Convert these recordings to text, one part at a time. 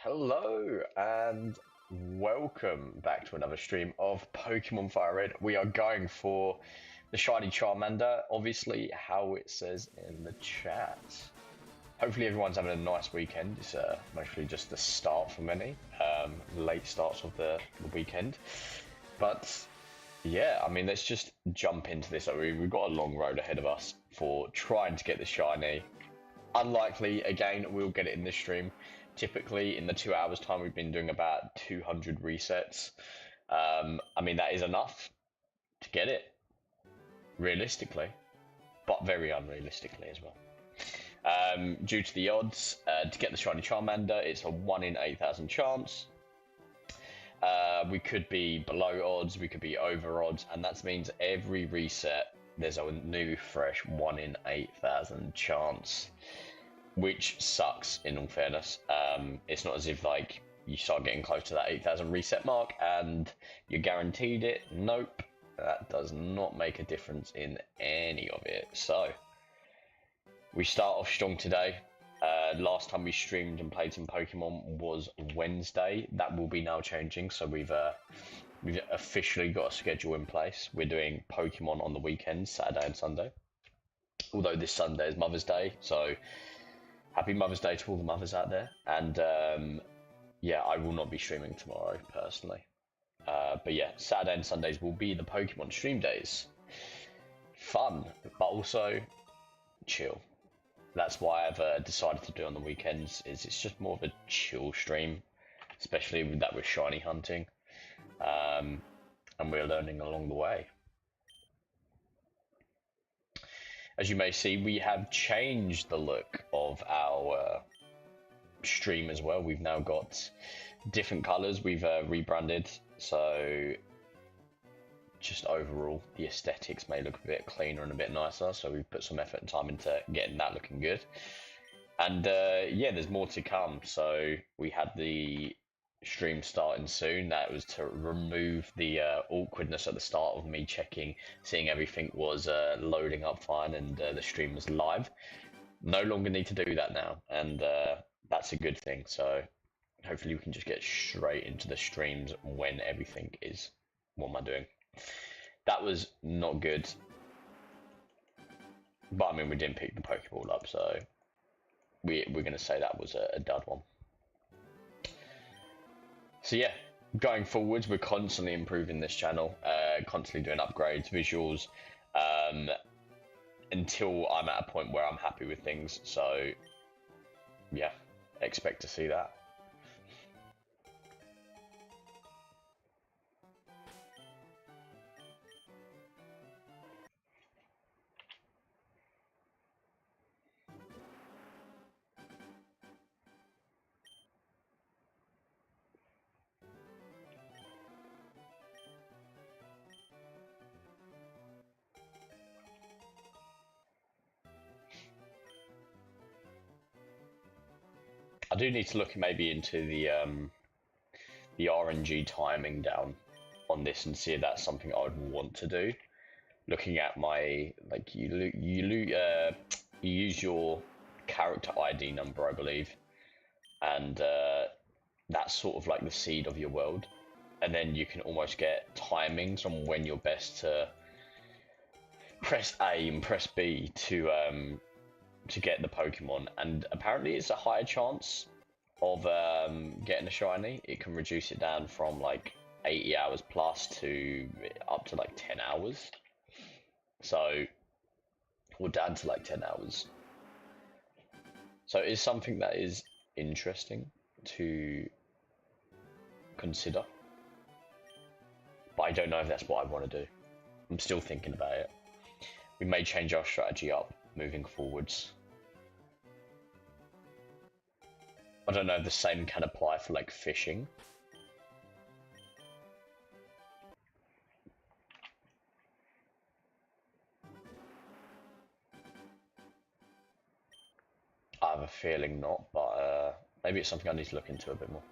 Hello and welcome back to another stream of Pokemon FireRed. We are going for the Shiny Charmander, obviously how it says in the chat. Hopefully everyone's having a nice weekend. It's mostly just the start for many, late starts of the weekend. But yeah, I mean, let's just jump into this. We've got a long road ahead of us for trying to get the Shiny. Unlikely, again, we'll get it in this stream. Typically, in the 2 hours time, we've been doing about 200 resets. I mean, that is enough to get it, realistically, but very unrealistically as well. Due to the odds, to get the Shiny Charmander, it's a 1 in 8,000 chance. We could be below odds, we could be over odds, and that means every reset, there's a new, fresh 1 in 8,000 chance. Which sucks, in all fairness. It's not as if like you start getting close to that 8,000 reset mark and you're guaranteed it. Nope, that does not make a difference in any of it. So we start off strong today. Last time we streamed and played some Pokemon was Wednesday. That will be now changing. So we've officially got a schedule in place. We're doing Pokemon on the weekends, Saturday and Sunday. Although this Sunday is Mother's Day, so happy Mother's Day to all the mothers out there. And yeah, I will not be streaming tomorrow, personally. But yeah, Saturday and Sundays will be the Pokemon stream days. Fun, but also chill. That's why I've decided to do on the weekends, is it's just more of a chill stream, especially with that with shiny hunting. And we're learning along the way. As you may see, we have changed the look of our stream as well. We've now got different colours. We've rebranded, so just overall the aesthetics may look a bit cleaner and a bit nicer. So we've put some effort and time into getting that looking good. And yeah, there's more to come. So we had the stream starting soon. That was to remove the awkwardness at the start of me checking, seeing everything was loading up fine and the stream was live. No longer need to do that now, and that's a good thing. So hopefully we can just get straight into the streams when everything is. What am I doing? That was not good, but I mean, we didn't pick the Pokeball up, so we're going to say that was a dud one. So yeah, going forwards, we're constantly improving this channel, constantly doing upgrades, visuals, until I'm at a point where I'm happy with things. So yeah, expect to see that. I do need to look maybe into the RNG timing down on this and see if that's something I would want to do. Looking at my, like, you use your character ID number, I believe, and that's sort of like the seed of your world, and then you can almost get timings on when you're best to press A and press B to get the Pokemon, and apparently it's a higher chance of getting a shiny. It can reduce it down from like 80 hours plus to up to like 10 hours. So, or down to like 10 hours. So it's something that is interesting to consider. But I don't know if that's what I want to do. I'm still thinking about it. We may change our strategy up moving forwards. I don't know if the same can apply for like fishing. I have a feeling not, but maybe it's something I need to look into a bit more.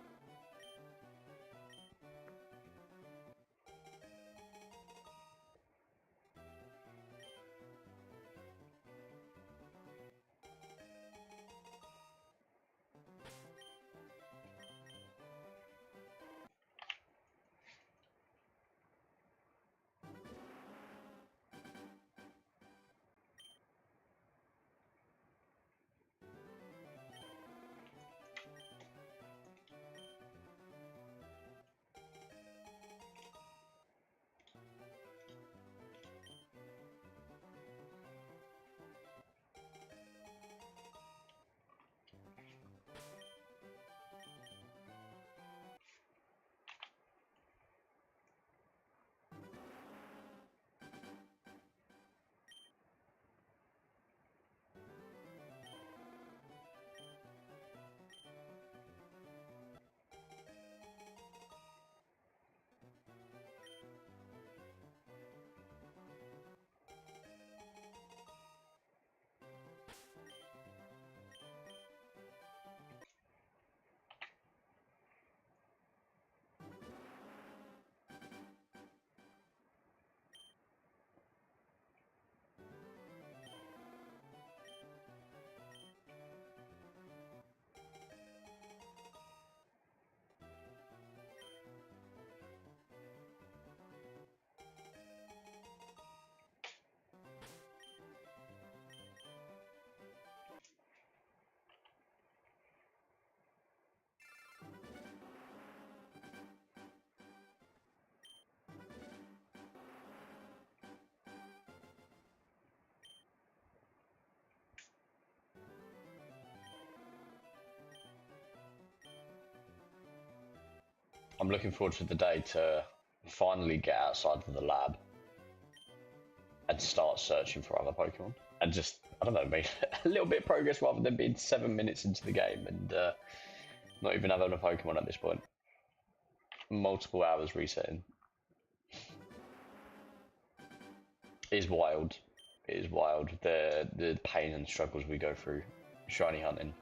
I'm looking forward to the day to finally get outside of the lab and start searching for other Pokemon. And just, I don't know, make a little bit of progress rather than being 7 minutes into the game and not even having a Pokemon at this point. Multiple hours resetting. It is wild. It is wild, the pain and struggles we go through shiny hunting.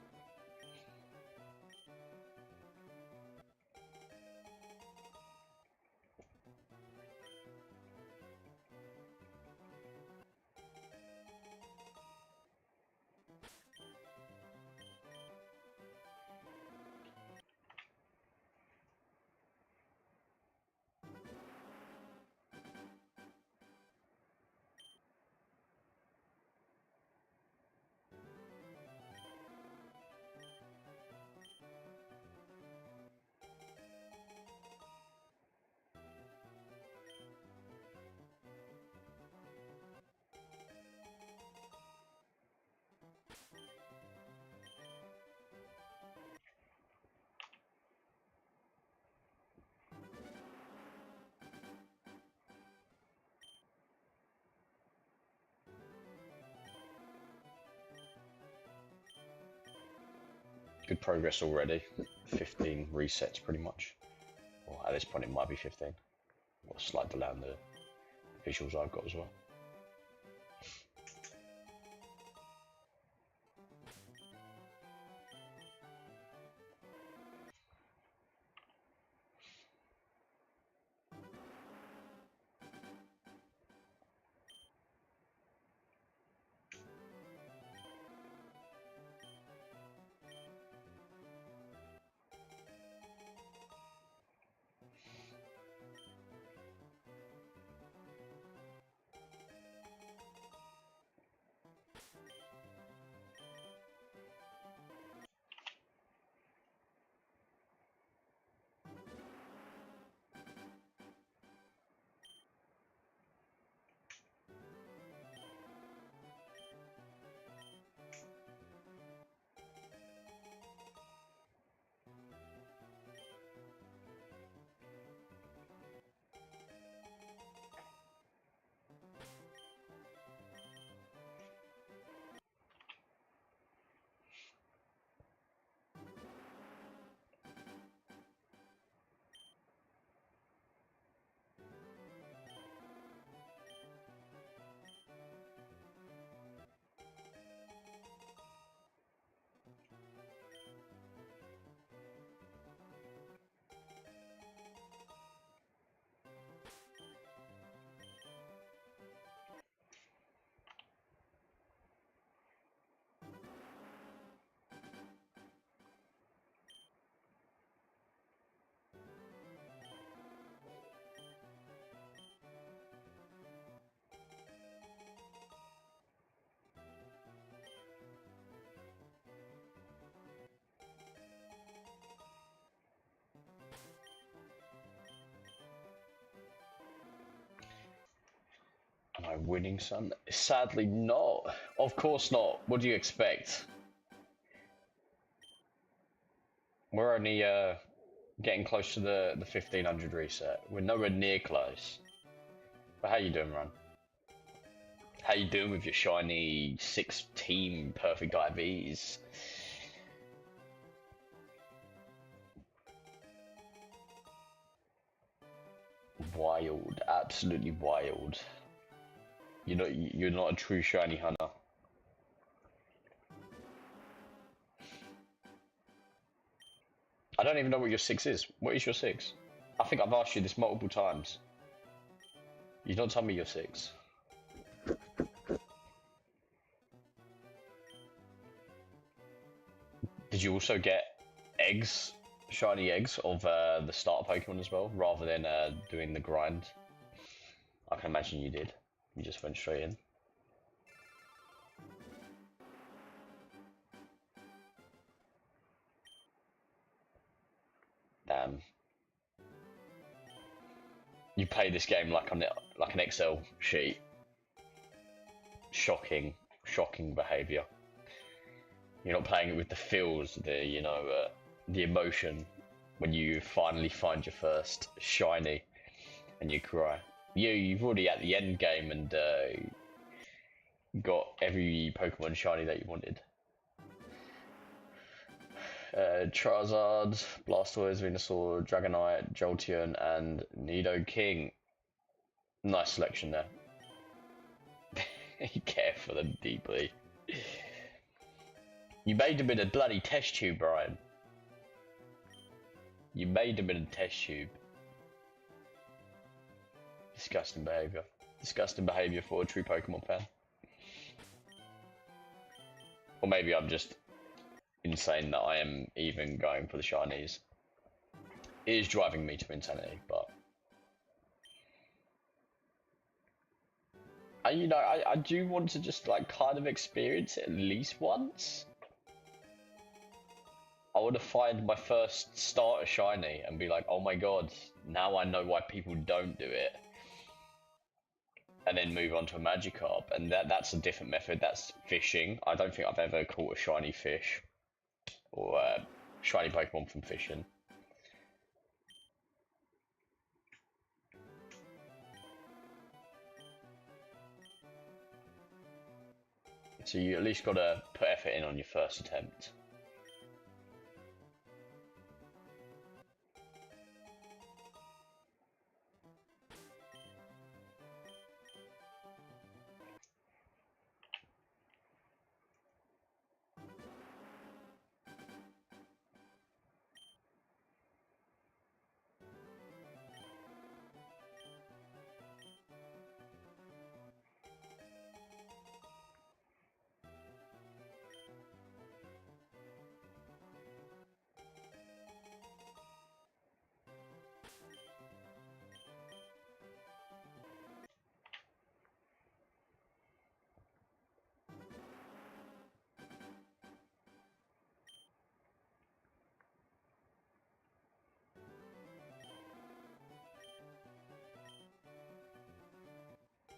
Good progress already. 15 resets pretty much. Well, at this point it might be 15. Or a slight delay on the visuals I've got as well. Am I winning, son? Sadly not. Of course not. What do you expect? We're only getting close to the 1500 reset. We're nowhere near close. But how you doing, Ron? How you doing with your shiny 6-team perfect IVs? Wild, absolutely wild. You're not a true shiny hunter. I don't even know what your 6 is. What is your 6? I think I've asked you this multiple times. You've not told me your 6. Did you also get eggs, shiny eggs of the starter Pokemon as well, rather than doing the grind? I can imagine you did. You just went straight in. Damn. You play this game like an Excel sheet. Shocking behaviour. You're not playing it with the feels, the emotion, when you finally find your first shiny and you cry. You've already at the end game and got every Pokemon shiny that you wanted. Charizard, Blastoise, Venusaur, Dragonite, Jolteon, and Nidoking. Nice selection there. You care for them deeply. You made them in a bloody test tube, Brian. You made them in a test tube. Disgusting behaviour. Disgusting behaviour for a true Pokemon fan. Or maybe I'm just insane that I am even going for the shinies. It is driving me to insanity, but... you know, I do want to just, like, kind of experience it at least once. I want to find my first starter shiny and be like, oh my god, now I know why people don't do it. And then move on to a Magikarp, and that's a different method, that's fishing. I don't think I've ever caught a shiny fish, or shiny Pokemon from fishing. So you at least got to put effort in on your first attempt.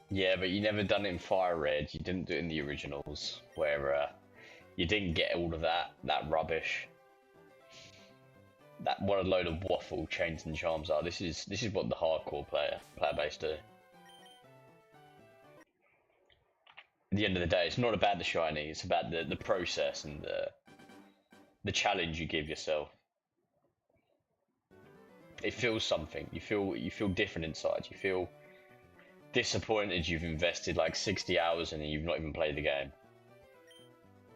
Yeah, but you never done it in FireRed. You didn't do it in the originals, where you didn't get all of that rubbish. That what a load of waffle chains and charms are. This is what the hardcore player base do. At the end of the day, it's not about the shiny. It's about the process and the challenge you give yourself. It feels something. You feel different inside. You feel disappointed you've invested like 60 hours and you've not even played the game.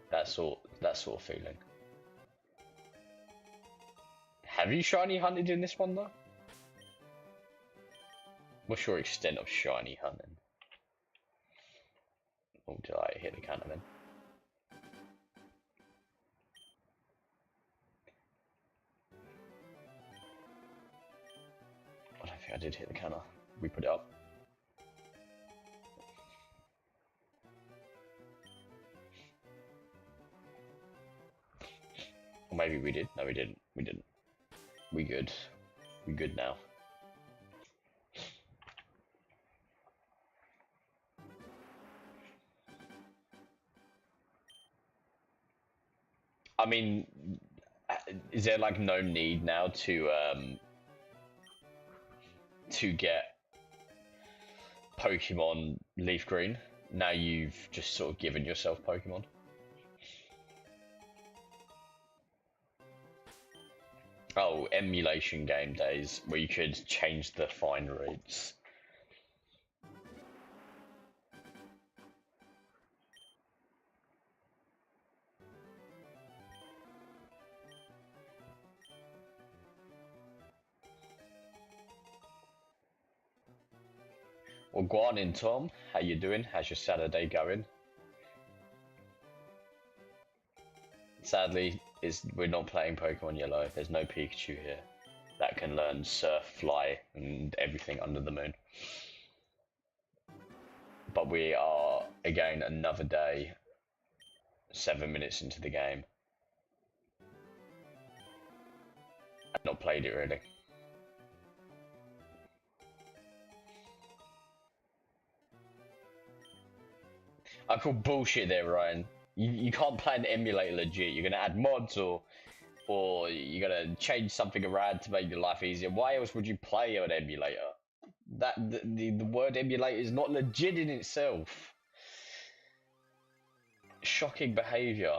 That sort of feeling. Have you shiny hunted in this one though? What's your extent of shiny hunting? Oh, did I hit the counter then? I don't think I did hit the counter. We put it up. Or maybe we did. No, we didn't. We didn't. We good. We good now. I mean, is there like no need now to get Pokemon Leaf Green? Now you've just sort of given yourself Pokemon. Oh, emulation game days where you could change the fine rates. Well, Guan and Tom, how you doing? How's your Saturday going? Sadly, we're not playing Pokemon Yellow. There's no Pikachu here that can learn Surf, Fly, and everything under the moon. But we are, again, another day, 7 minutes into the game. I've not played it really. I call bullshit there, Ryan. You can't play an emulator legit. You're gonna add mods or or you gotta change something around to make your life easier. Why else would you play an emulator? That the word emulator is not legit in itself. Shocking behavior.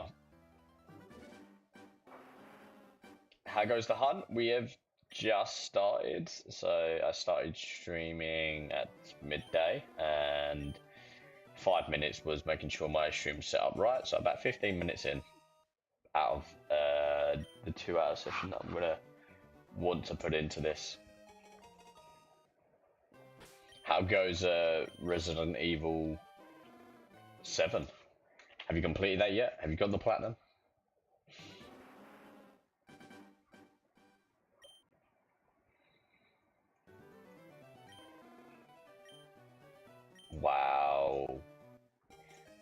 How goes the hunt? We have just started. So I started streaming at midday, and 5 minutes was making sure my stream set up right. So about 15 minutes in out of the 2-hour session that I'm gonna want to put into this. How goes Resident Evil 7? Have you completed that yet? Have you got the platinum? Wow.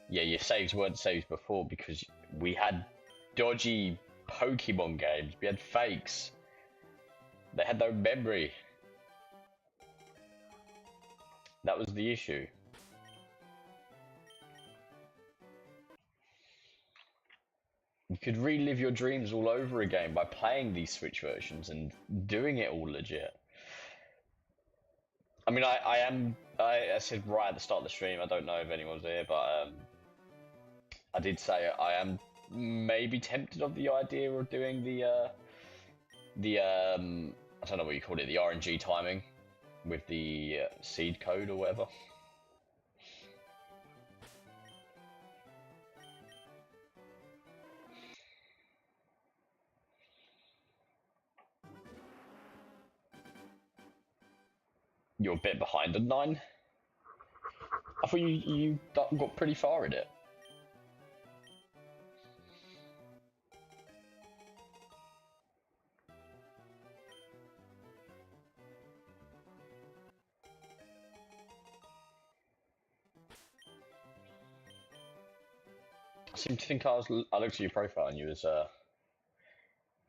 Yeah, your saves weren't saves before because we had dodgy Pokemon games. We had fakes. They had no memory. That was the issue. You could relive your dreams all over again by playing these Switch versions and doing it all legit. I mean, I said right at the start of the stream, I don't know if anyone's there, but I did say I am maybe tempted of the idea of doing the I don't know what you call it, the RNG timing with the seed code or whatever. You're a bit behind on 9. I thought you got pretty far in it. I seem to think I looked at your profile and you was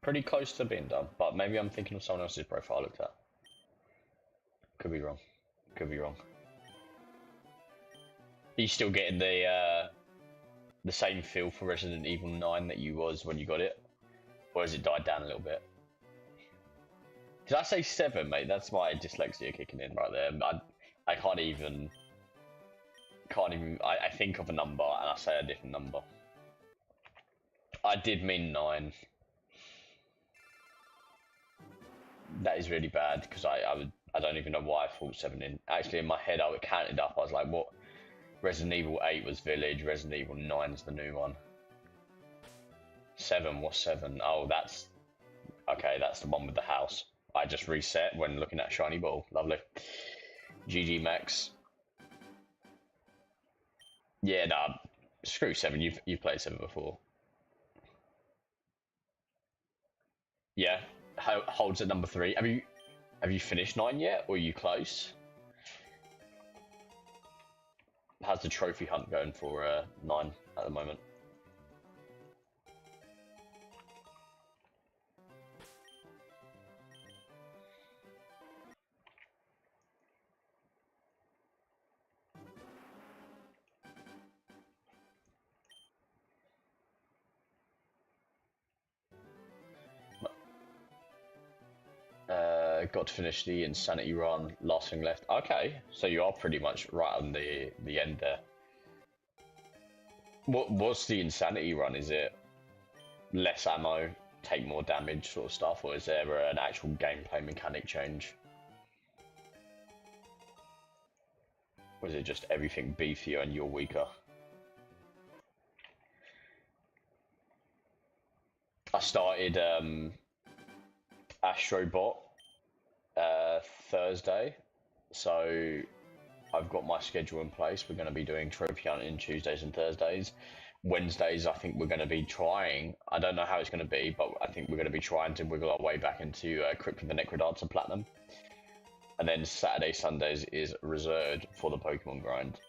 pretty close to being done, but maybe I'm thinking of someone else's profile I looked at. Could be wrong. Could be wrong. Are you still getting the same feel for Resident Evil 9 that you was when you got it? Or has it died down a little bit? Did I say 7, mate? That's my dyslexia kicking in right there. I can't even... I think of a number and I say a different number. I did mean 9. That is really bad because I don't even know why I thought 7 in. Actually, in my head, I counted up. I was like, what? Resident Evil 8 was Village. Resident Evil 9 is the new one. 7 was 7. Oh, that's... Okay, that's the one with the house. I just reset when looking at Shiny Ball. Lovely. GG Max. Yeah, nah. Screw 7. You've played 7 before. Yeah. Holds at number 3. Have you finished 9 yet, or are you close? How's the trophy hunt going for 9 at the moment? Got to finish the Insanity run, last thing left. Okay, so you are pretty much right on the end there. What's the Insanity run? Is it less ammo, take more damage sort of stuff, or is there an actual gameplay mechanic change? Or is it just everything beefier and you're weaker? I started Astrobot Thursday, so I've got my schedule in place. We're going to be doing trophy hunting Tuesdays and Thursdays. Wednesdays, I think we're going to be trying. I don't know how it's going to be, but I think we're going to be trying to wiggle our way back into Crypt of the Necrodancer Platinum. And then Saturday, Sundays is reserved for the Pokemon grind.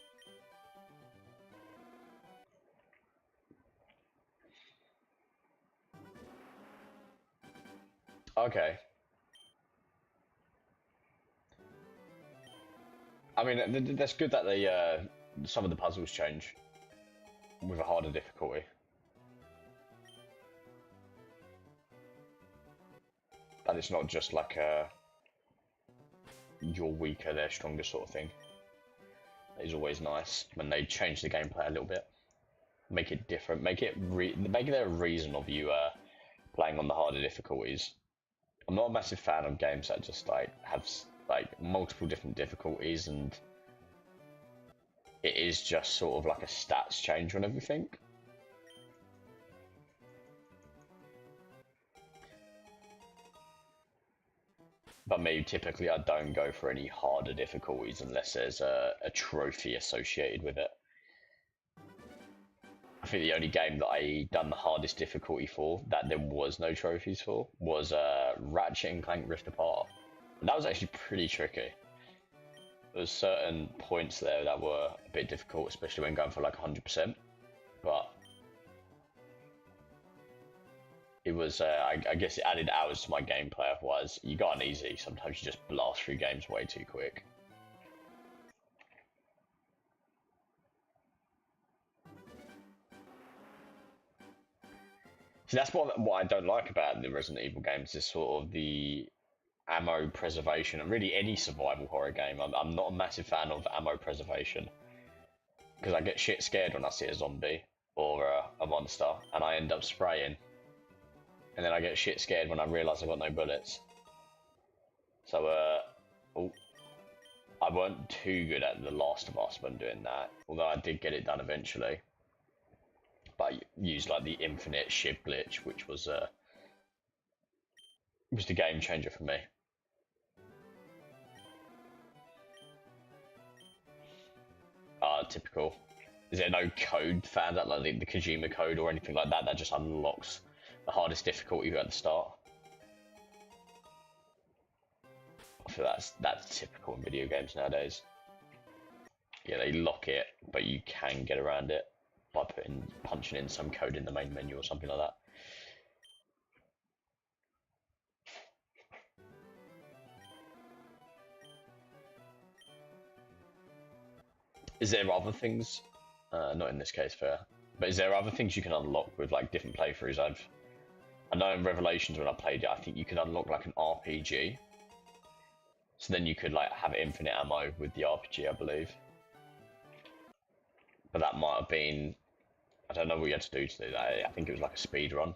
Okay. I mean, that's good that they some of the puzzles change with a harder difficulty. and it's not just like a you're weaker, they're stronger sort of thing. It's always nice when they change the gameplay a little bit, make it different, make it there a reason of you playing on the harder difficulties. I'm not a massive fan of games that just like have like multiple different difficulties and it is just sort of like a stats change on everything. But me, typically I don't go for any harder difficulties unless there's a trophy associated with it. I think the only game that I done the hardest difficulty for, that there was no trophies for, was Ratchet and Clank Rift Apart. And that was actually pretty tricky. There's certain points there that were a bit difficult, especially when going for like 100%. But it was, I guess it added hours to my gameplay, otherwise you got an easy, sometimes you just blast through games way too quick. See, that's what I don't like about the Resident Evil games, is sort of the ammo preservation, and really any survival horror game. I'm not a massive fan of ammo preservation, because I get shit scared when I see a zombie or a monster, and I end up spraying. And then I get shit scared when I realise I've got no bullets. So, I weren't too good at The Last of Us when doing that, although I did get it done eventually. But I used like the infinite shiv glitch, which was the game changer for me. Typical. Is there no code found out, like the Kojima code or anything like that, that just unlocks the hardest difficulty at the start? I feel that's typical in video games nowadays. Yeah, they lock it, but you can get around it by punching in some code in the main menu or something like that. Is there other things? Not in this case, fair. But is there other things you can unlock with like different playthroughs? I know in Revelations when I played it, I think you could unlock like an RPG. So then you could like have infinite ammo with the RPG, I believe. But that might have been, I don't know what you had to do that. I think it was like a speed run.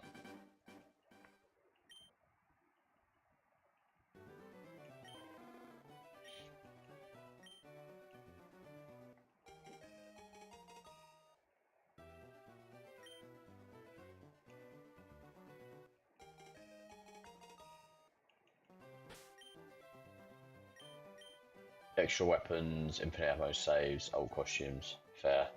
Extra weapons, infinite ammo saves, old costumes, fair.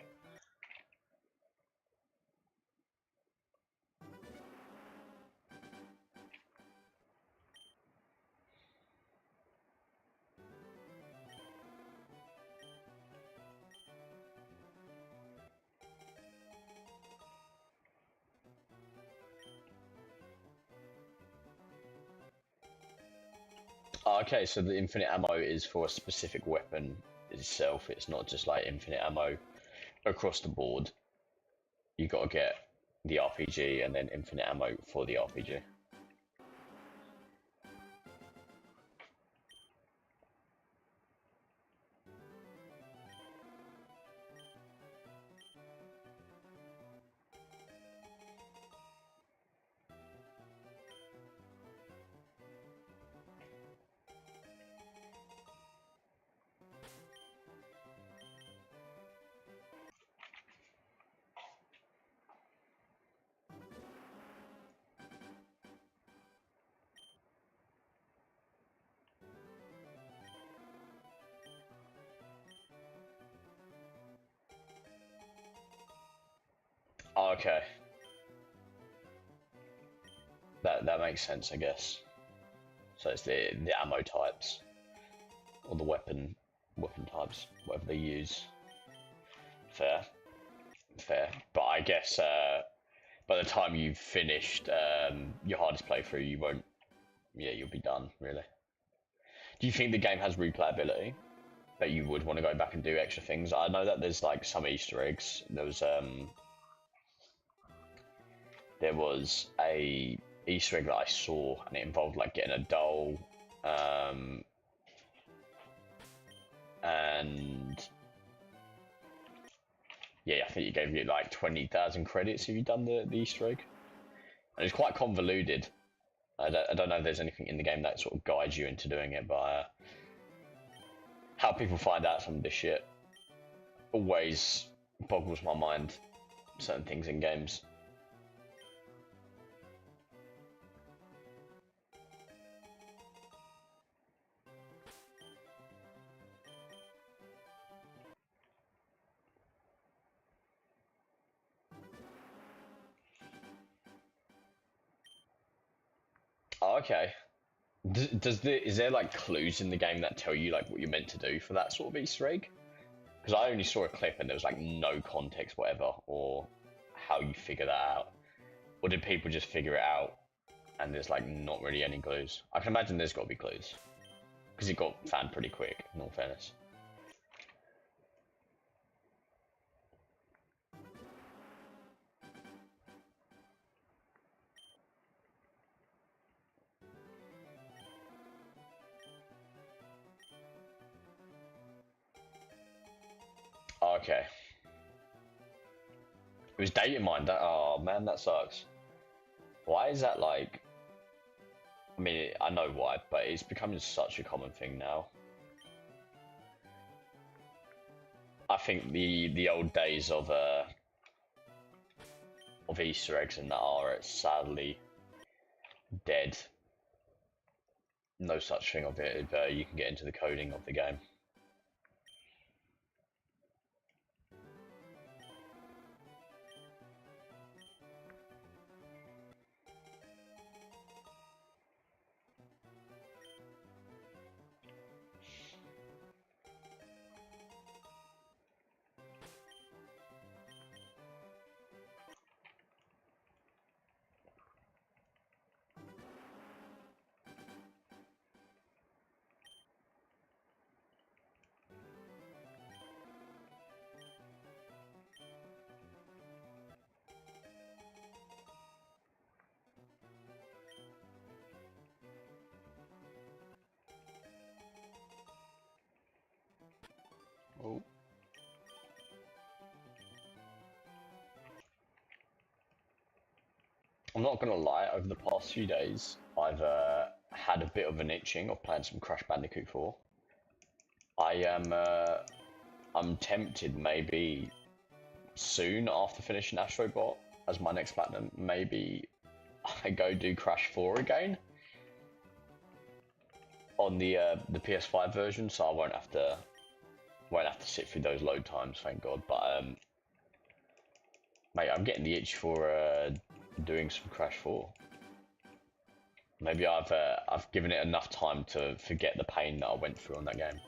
Okay, so the infinite ammo is for a specific weapon itself. It's not just like infinite ammo across the board. You got to get the RPG and then infinite ammo for the RPG. Okay. That makes sense, I guess. So it's the ammo types or the weapon types, whatever they use. Fair, fair. But I guess by the time you've finished your hardest playthrough, you won't. Yeah, you'll be done. Really. Do you think the game has replayability? That you would want to go back and do extra things? I know that there's like some Easter eggs. There was a Easter egg that I saw, and it involved like getting a doll, and yeah, I think it gave you like 20,000 credits if you done the Easter egg, and it's quite convoluted. I don't know if there's anything in the game that sort of guides you into doing it, but how people find out some of this shit always boggles my mind. Certain things in games. Oh, okay. Is there like clues in the game that tell you like what you're meant to do for that sort of Easter egg? Because I only saw a clip and there was like no context whatever, or how you figure that out. Or did people just figure it out and there's like not really any clues? I can imagine there's got to be clues. Because it got found pretty quick, in all fairness. Okay. It was data mined. Oh man, that sucks. Why is that like? I mean, I know why, but it's becoming such a common thing now. I think the old days of Easter eggs and that are sadly dead. No such thing of it if you can get into the coding of the game. Oh. I'm not gonna lie, over the past few days, I've had a bit of an itching of playing some Crash Bandicoot 4. I'm tempted maybe soon after finishing Astrobot as my next platinum, maybe I go do Crash 4 again on the PS5 version, so I won't have to sit through those load times, thank God. But mate, I'm getting the itch for doing some Crash 4. Maybe I've given it enough time to forget the pain that I went through on that game.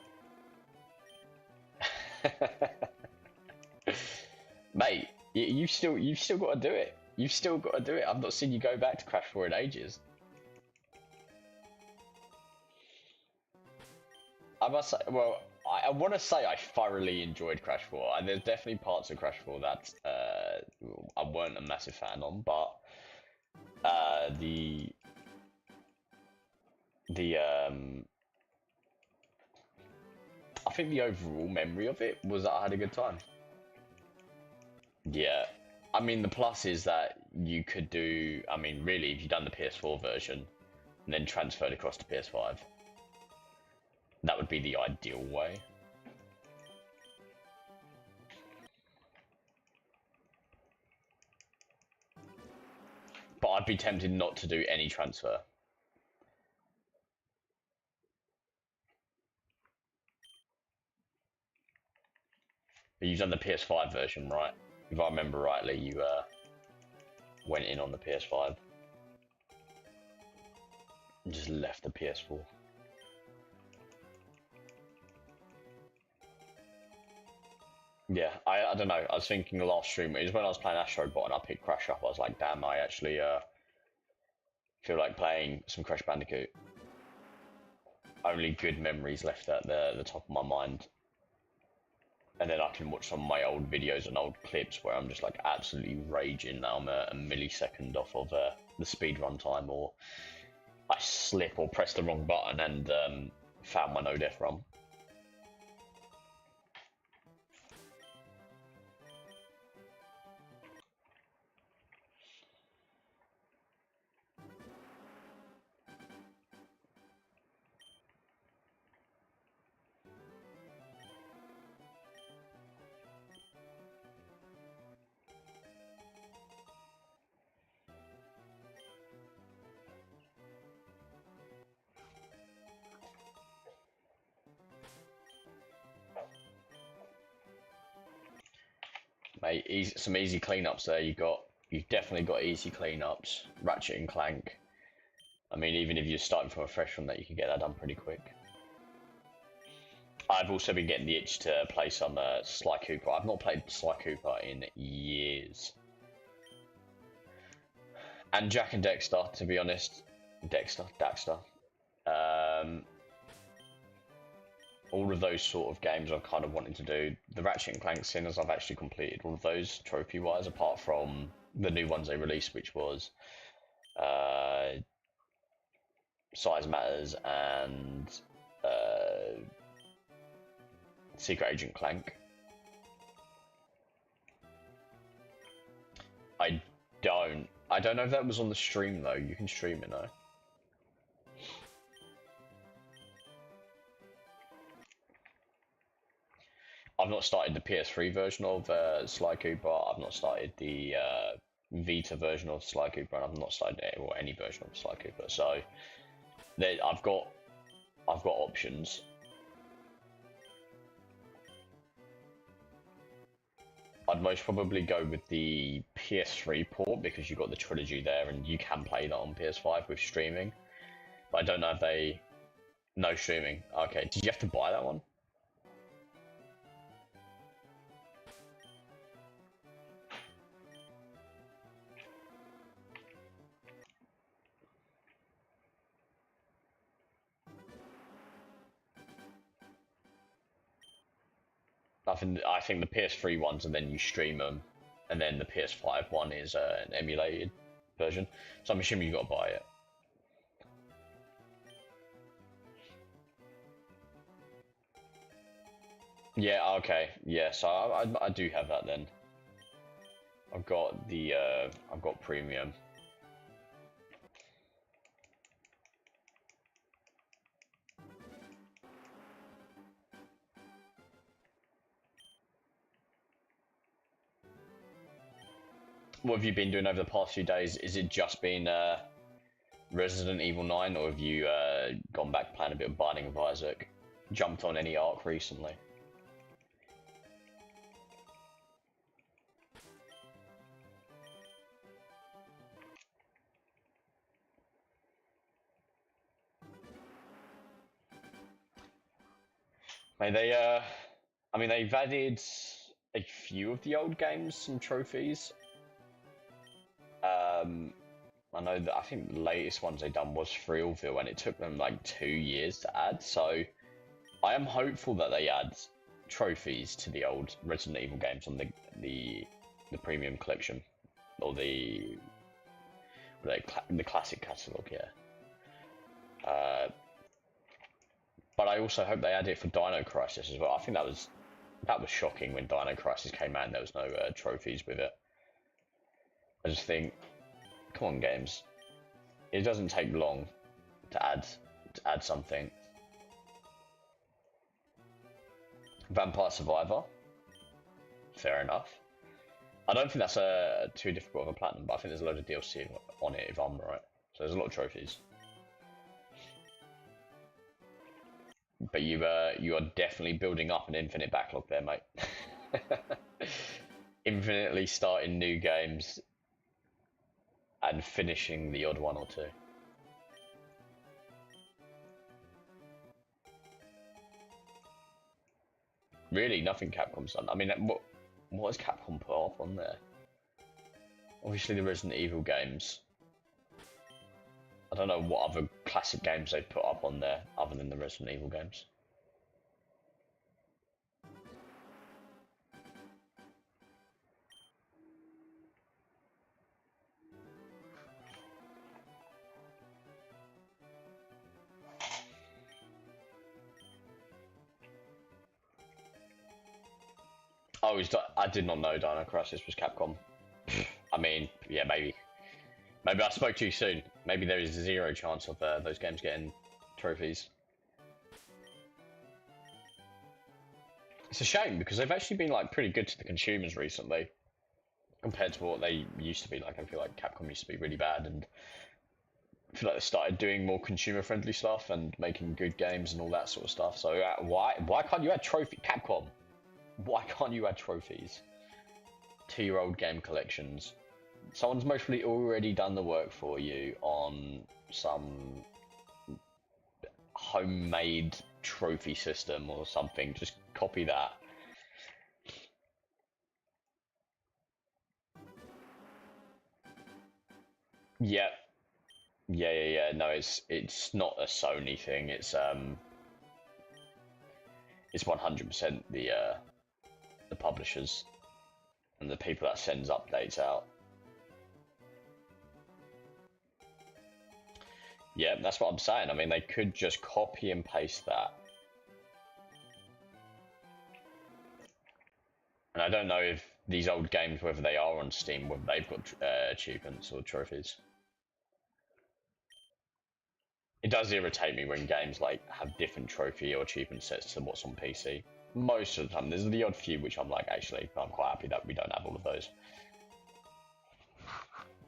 Mate, you've still got to do it. You've still got to do it. I've not seen you go back to Crash 4 in ages. I must say, well, I want to say I thoroughly enjoyed Crash 4. And there's definitely parts of Crash 4 that I weren't a massive fan on, but the I think the overall memory of it was that I had a good time. Yeah, I mean the plus is that you could do. I mean, really, if you've done the PS4 version and then transferred across to PS5, that would be the ideal way. But I'd be tempted not to do any transfer. But you've done the PS5 version, right? If I remember rightly, you went in on the PS5 and just left the PS4. Yeah, I don't know. I was thinking the last stream is when I was playing Astrobot and I picked Crash up. I was like, damn, I actually feel like playing some Crash Bandicoot. Only good memories left at the top of my mind. And then I can watch some of my old videos and old clips where I'm just like absolutely raging. Now I'm a millisecond off of the speed run time, or I slip or press the wrong button and found my no death run. Mate, some easy cleanups there. You've definitely got easy cleanups. Ratchet and Clank. I mean, even if you're starting from a fresh one, that you can get that done pretty quick. I've also been getting the itch to play some Sly Cooper. I've not played Sly Cooper in years. And Jack and Dexter, to be honest. Daxter. All of those sort of games I've kind of wanted to do. The Ratchet and Clank Sinners, I've actually completed all of those trophy-wise, apart from the new ones they released, which was Size Matters and Secret Agent Clank. I don't know if that was on the stream though. You can stream it though. I've not started the PS3 version of Sly Cooper. I've not started the Vita version of Sly Cooper, and I've not started any version of Sly Cooper. So I've got options. I'd most probably go with the PS3 port because you've got the trilogy there, and you can play that on PS5 with streaming. But I don't know if no streaming. Okay, did you have to buy that one? I think the PS3 ones, and then you stream them, and then the PS5 one is an emulated version. So I'm assuming you got to buy it. Yeah. Okay. Yeah. So I do have that then. I've got premium. What have you been doing over the past few days? Is it just been Resident Evil 9, or have you gone back playing a bit of Binding of Isaac? Jumped on any arc recently? I mean, they've added a few of the old games, some trophies. I think the latest ones they done was Thrillville, and it took them like 2 years to add. So I am hopeful that they add trophies to the old Resident Evil games on the premium collection, or the classic catalog, yeah. But I also hope they add it for Dino Crisis as well. I think that was shocking when Dino Crisis came out and there was no trophies with it. I just think, come on, games. It doesn't take long to add something. Vampire Survivor. Fair enough. I don't think that's too difficult of a platinum, but I think there's a load of DLC on it if I'm right. So there's a lot of trophies. But you are definitely building up an infinite backlog there, mate. Infinitely starting new games and finishing the odd one or two. Really, nothing Capcom's done. I mean, what has Capcom put up on there? Obviously the Resident Evil games. I don't know what other classic games they've put up on there other than the Resident Evil games. Oh, I did not know Dino Crisis was Capcom. I mean, yeah, maybe. Maybe I spoke too soon. Maybe there is zero chance of those games getting trophies. It's a shame because they've actually been like pretty good to the consumers recently, compared to what they used to be. Like I feel like Capcom used to be really bad, and I feel like they started doing more consumer-friendly stuff and making good games and all that sort of stuff. So why can't you add Capcom? Why can't you add trophies to your old game collections? Someone's mostly already done the work for you on some homemade trophy system or something. Just copy that. Yeah, yeah. No, it's not a Sony thing. It's 100% the publishers and the people that sends updates out. Yeah, that's what I'm saying. I mean, they could just copy and paste that. And I don't know if these old games, whether they are on Steam, whether they've got achievements or trophies. It does irritate me when games like have different trophy or achievement sets to what's on PC. Most of the time, there's the odd few which I'm like, actually, I'm quite happy that we don't have all of those.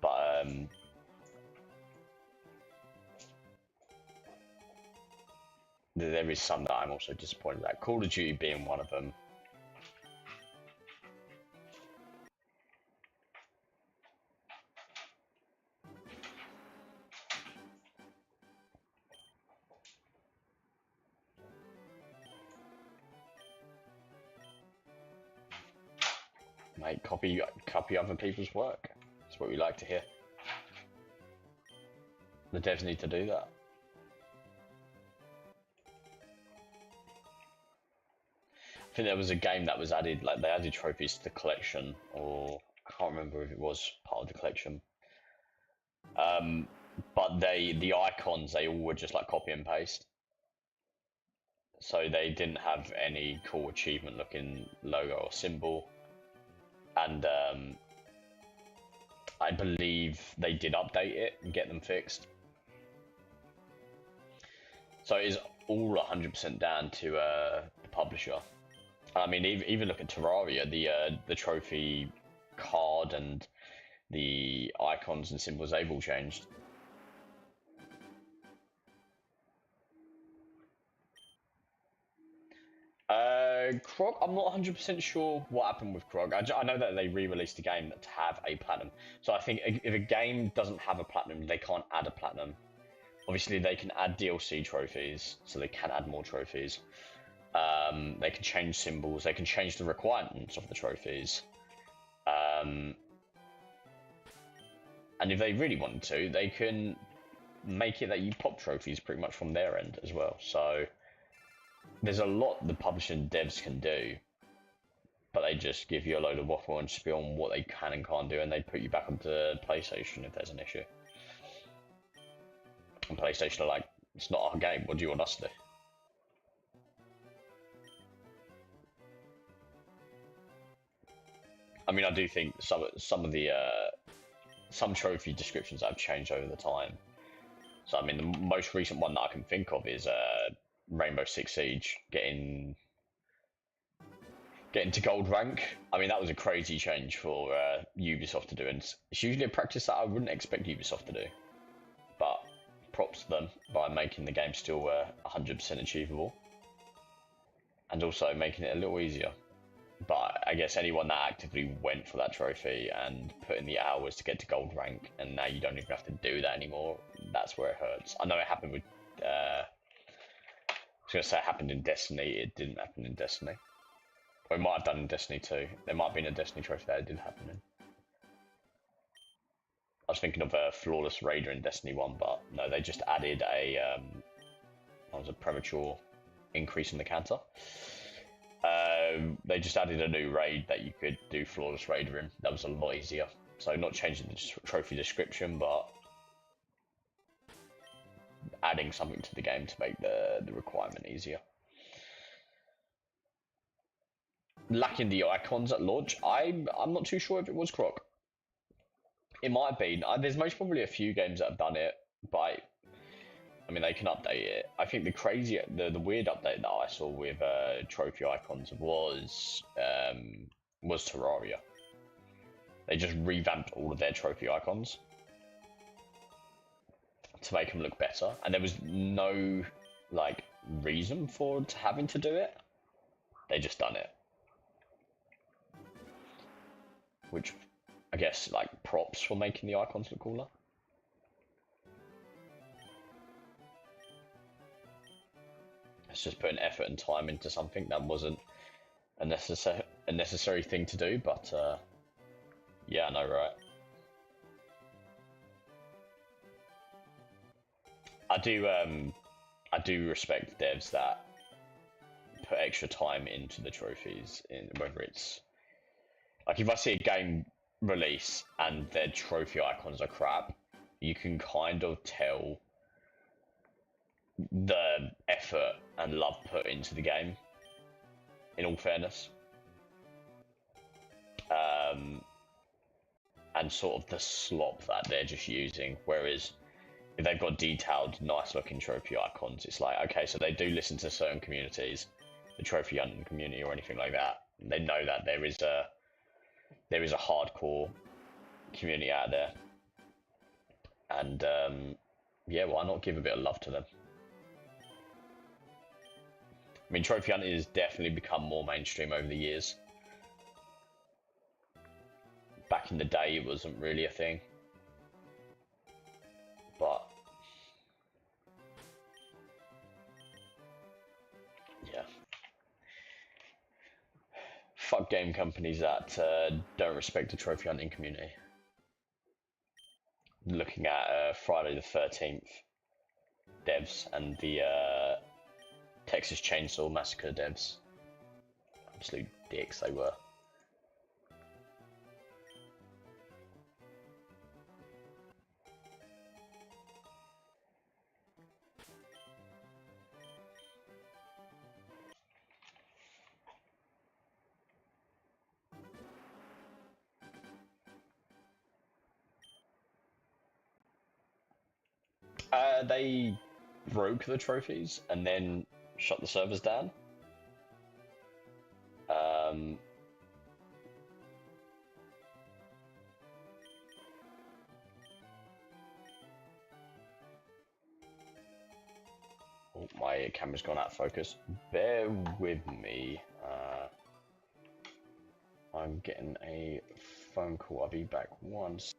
But there is some that I'm also disappointed at. Call of Duty being one of them. Mate, copy other people's work. That's what we like to hear. The devs need to do that. I think there was a game that was added, like they added trophies to the collection, or I can't remember if it was part of the collection. But the icons, they all were just like copy and paste. So they didn't have any cool achievement looking logo or symbol. And I believe they did update it and get them fixed. So it is all 100% down to the publisher. I mean, even look at Terraria, the trophy card and the icons and symbols, they've all changed. Krog, I'm not 100% sure what happened with Krog. I know that they re-released a game to have a platinum. So I think if a game doesn't have a platinum, they can't add a platinum. Obviously, they can add DLC trophies, so they can add more trophies. They can change symbols. They can change the requirements of the trophies. And if they really want to, they can make it that you pop trophies pretty much from their end as well. So there's a lot the publishing devs can do, but they just give you a load of waffle and spiel on what they can and can't do, and they put you back onto PlayStation if there's an issue. And PlayStation are like, it's not our game, what do you want us to do? I mean, I do think some of the some trophy descriptions have changed over the time. So I mean, the most recent one that I can think of is Rainbow Six Siege getting to gold rank. I mean, that was a crazy change for Ubisoft to do, and it's usually a practice that I wouldn't expect Ubisoft to do. But props to them by making the game still 100% achievable, and also making it a little easier. But I guess anyone that actively went for that trophy and put in the hours to get to gold rank, and now you don't even have to do that anymore, that's where it hurts. I know it happened with... I was going to say it happened in Destiny. It didn't happen in Destiny. Or it might have done in Destiny 2. There might have been a Destiny trophy that it did happen in. I was thinking of a Flawless Raider in Destiny 1, but no, they just added a premature increase in the counter. They just added a new raid that you could do Flawless Raider in. That was a lot easier. So not changing the trophy description, but adding something to the game to make the requirement easier. lacking the icons at launch. I'm not too sure if it was Croc. It might have been. There's most probably a few games that have done it, but I mean they can update it. I think the weird update that I saw with trophy icons was Terraria. They just revamped all of their trophy icons to make them look better, and there was no like reason for having to do it. They just done it, which I guess like props for making the icons look cooler. It's just putting effort and time into something that wasn't a necessary thing to do, but yeah, I know, right? I do respect devs that put extra time into the trophies, in whether it's like if I see a game release and their trophy icons are crap, you can kind of tell the effort and love put into the game, in all fairness. And sort of the slop that they're just using, whereas if they've got detailed, nice-looking trophy icons, it's like, okay, so they do listen to certain communities, the trophy hunting community or anything like that. They know that there is a hardcore community out there, and yeah, why not give a bit of love to them? I mean, trophy hunting has definitely become more mainstream over the years. Back in the day, it wasn't really a thing, but yeah. Fuck game companies that don't respect the trophy hunting community. Looking at Friday the 13th devs and the Texas Chainsaw Massacre devs. Absolute dicks they were. They broke the trophies and then shut the servers down. Oh, my camera's gone out of focus. Bear with me. I'm getting a phone call. I'll be back once.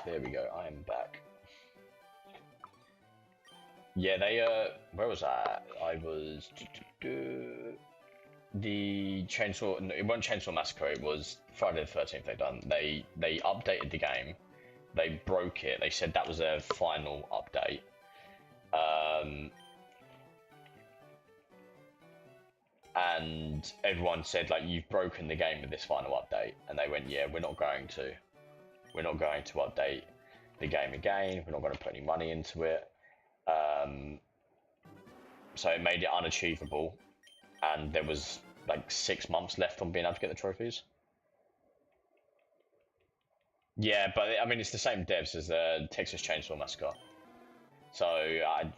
There we go, I am back. Yeah, they, where was I? I was... The Chainsaw... No, it wasn't Chainsaw Massacre, it was Friday the 13th they done. They updated the game, they broke it, they said that was their final update. And everyone said, like, you've broken the game with this final update. And they went, yeah, we're not going to. We're not going to update the game again. We're not going to put any money into it. So it made it unachievable. And there was like 6 months left on being able to get the trophies. Yeah, but I mean, it's the same devs as the Texas Chainsaw Massacre. So I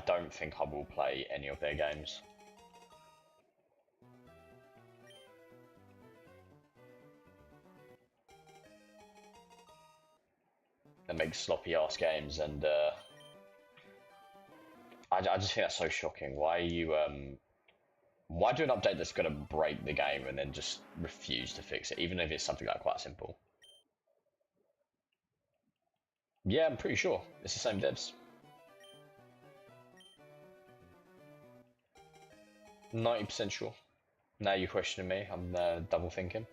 don't think I will play any of their games. They make sloppy ass games, and I just think that's so shocking. Why are you why do an update that's going to break the game and then just refuse to fix it, even if it's something like quite simple? Yeah, I'm pretty sure it's the same devs. 90% sure. Now you're questioning me. I'm double thinking.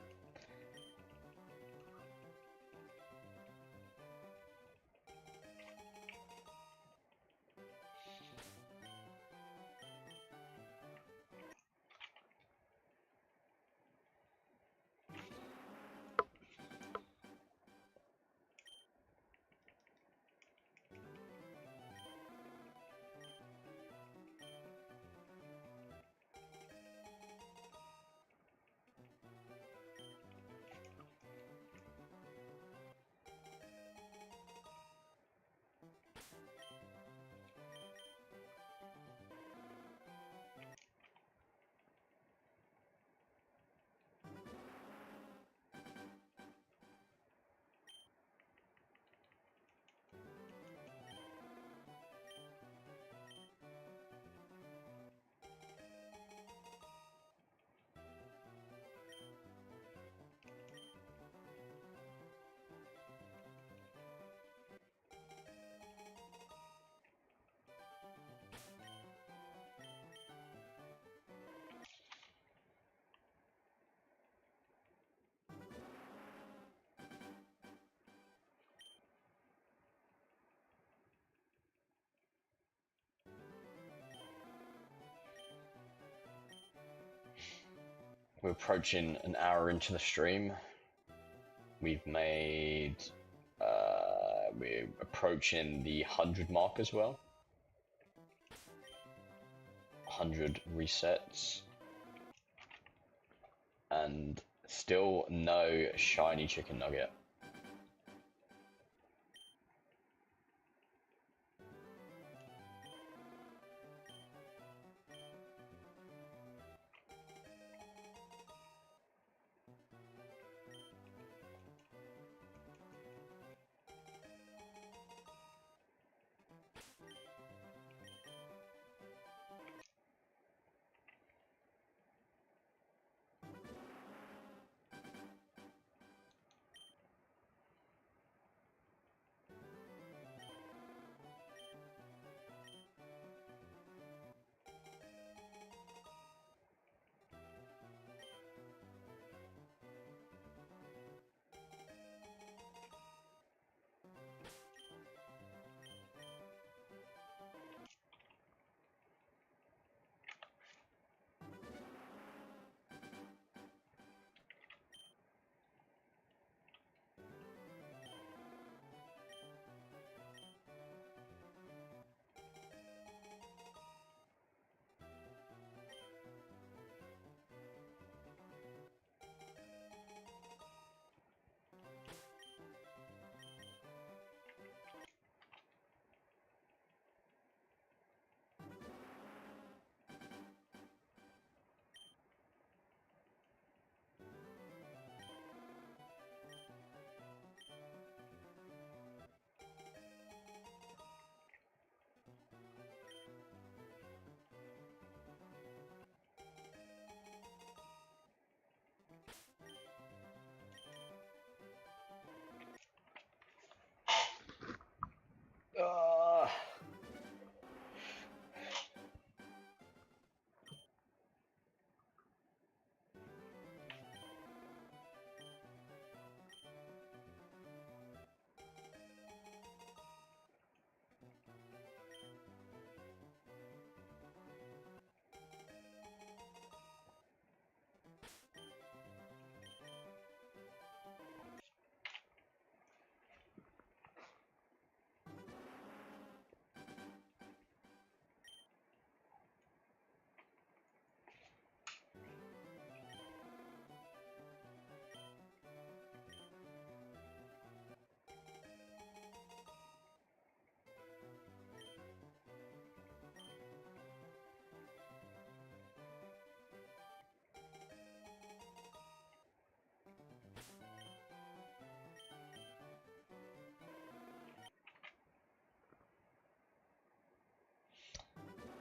We're approaching an hour into the stream. We've made, we're approaching the 100 mark as well. 100 resets. And still no shiny chicken nugget. Uh,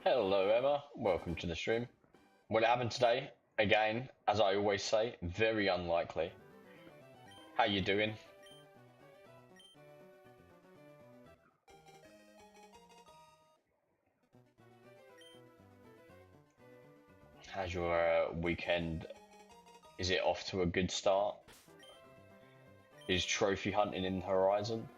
Hello Emma, welcome to the stream. What happened today? Again, as I always say, very unlikely. How you doing? How's your weekend? Is it off to a good start? Is trophy hunting in the horizon?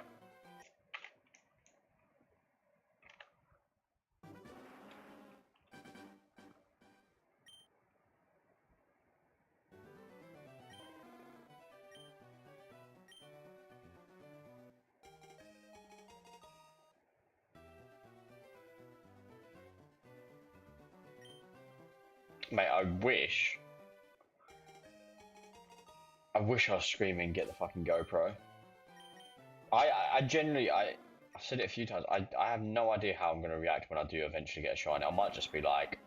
Mate, I wish I was screaming, get the fucking GoPro. I genuinely, I've said it a few times, I have no idea how I'm going to react when I do eventually get a shiny. I might just be like,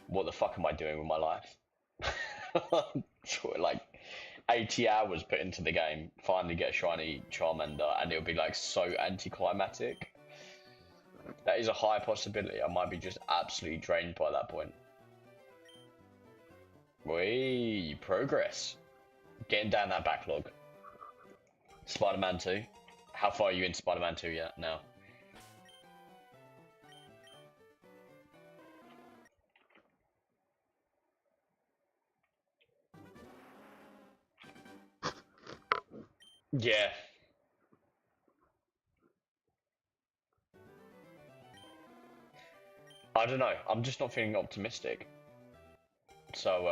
what the fuck am I doing with my life? Like 80 hours put into the game, finally get a shiny Charmander, and it'll be like so anticlimactic. That is a high possibility. I might be just absolutely drained by that point. Wee, progress. Getting down that backlog. Spider-Man 2. How far are you in Spider-Man 2 yet now? Yeah. I don't know. I'm just not feeling optimistic. So,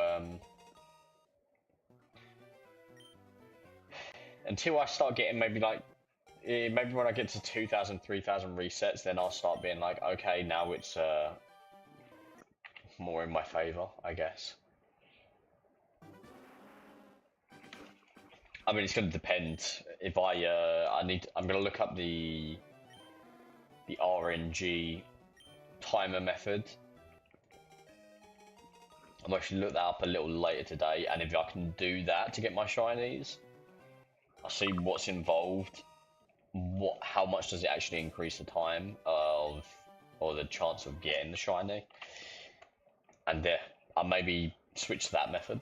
until I start getting maybe like, maybe when I get to 2,000, 3,000 resets, then I'll start being like, okay, now it's more in my favor, I guess. I mean, it's going to depend. If I'm going to look up the RNG timer method. I'm actually look that up a little later today, and if I can do that to get my shinies, I'll see what's involved. How much does it actually increase the time of, or the chance of getting the shiny? And I'll maybe switch to that method.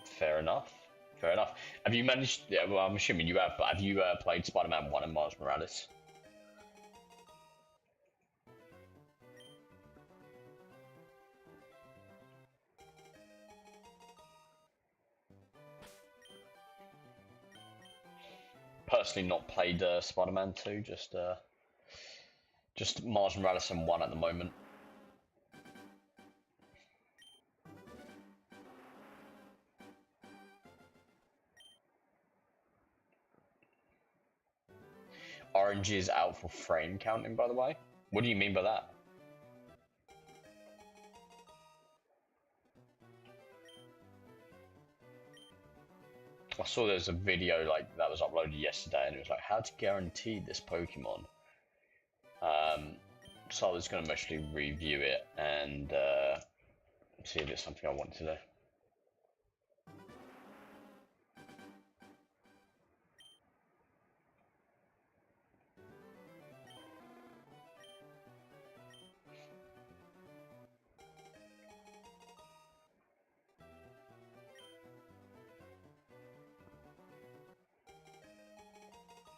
Fair enough. Fair enough. Have you managed? Yeah, well, I'm assuming you have, but have you played Spider-Man 1 and Miles Morales? Personally, not played Spider-Man 2, just Miles Morales and 1 at the moment. RNG is out for frame counting, by the way. What do you mean by that? I saw there was a video like that was uploaded yesterday, and it was like how to guarantee this Pokemon. So I was going to mostly review it and see if it's something I want to do.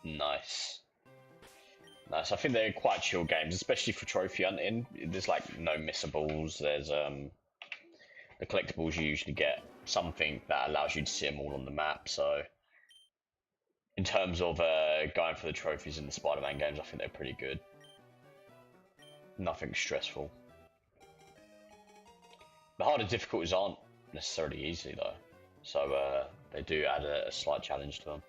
Nice. Nice. I think they're quite chill games, especially for trophy hunting. There's like no missables. There's the collectibles you usually get something that allows you to see them all on the map. So in terms of going for the trophies in the Spider-Man games, I think they're pretty good. Nothing stressful. The harder difficulties aren't necessarily easy though, so they do add a slight challenge to them.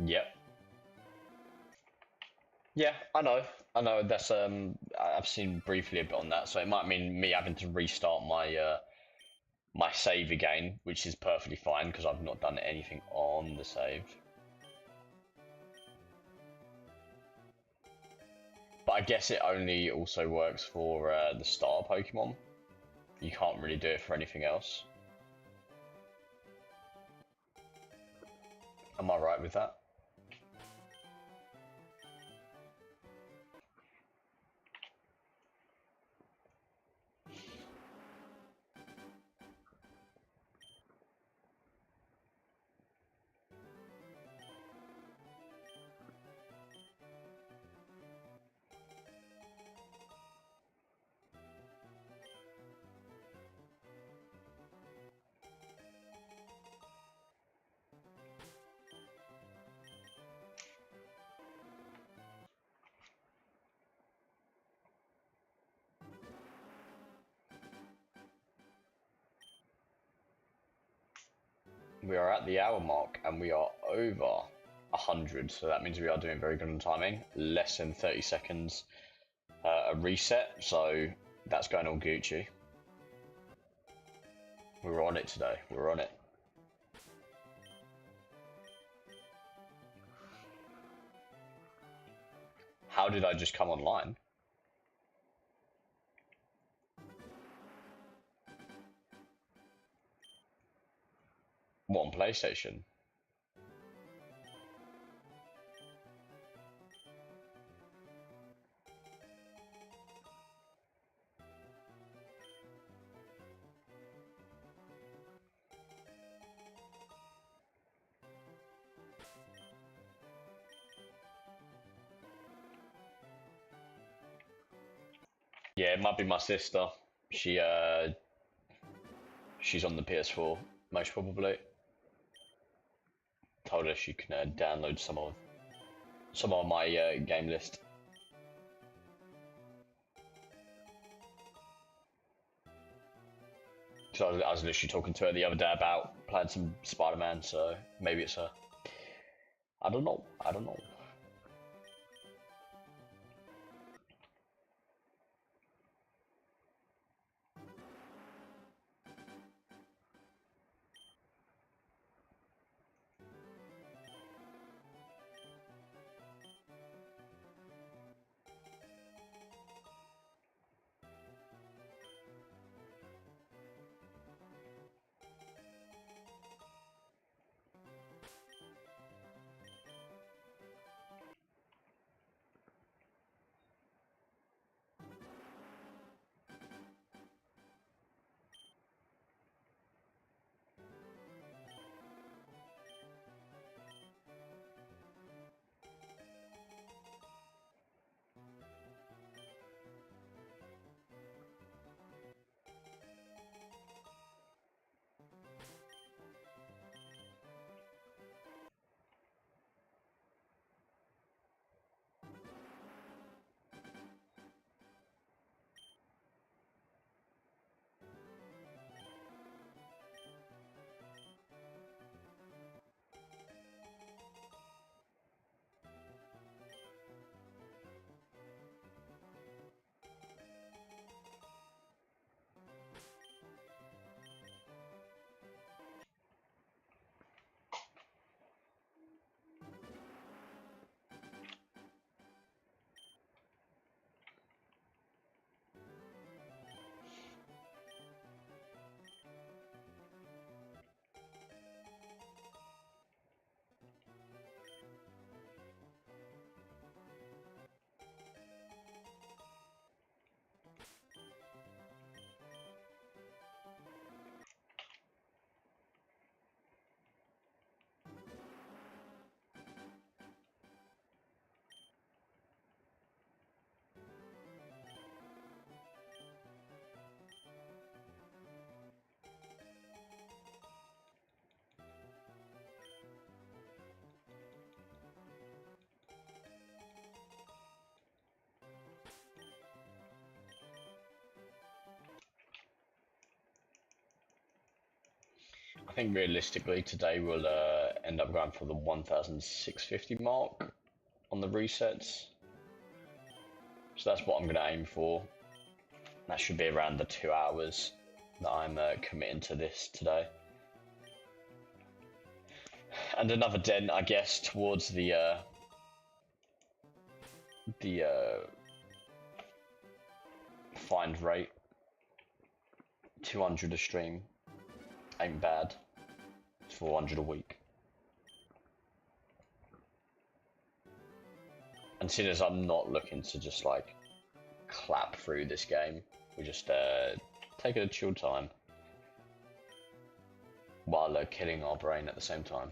Yep. Yeah, I know. I know. That's I've seen briefly a bit on that, so it might mean me having to restart my my save again, which is perfectly fine because I've not done anything on the save. But I guess it only also works for the starter Pokemon. You can't really do it for anything else. Am I right with that? We are at the hour mark and we are over 100, so that means we are doing very good on timing. Less than 30 seconds a reset, so that's going all Gucci. We're on it today, we're on it. How did I just come online? What, on PlayStation? Yeah, it might be my sister. She's on the PS4, most probably. Told her she can download some of my game list. So I was literally talking to her the other day about playing some Spider-Man, so maybe it's her. I don't know. I don't know. I think realistically today we'll end up going for the 1,650 mark on the resets. So that's what I'm going to aim for. That should be around the 2 hours that I'm committing to this today. And another dent, I guess, towards the find rate. 200 a stream ain't bad. It's 400 a week. And seeing as I'm not looking to just like clap through this game, we're just taking a chill time while killing our brain at the same time.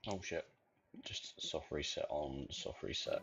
Oh shit. Just soft reset on soft reset.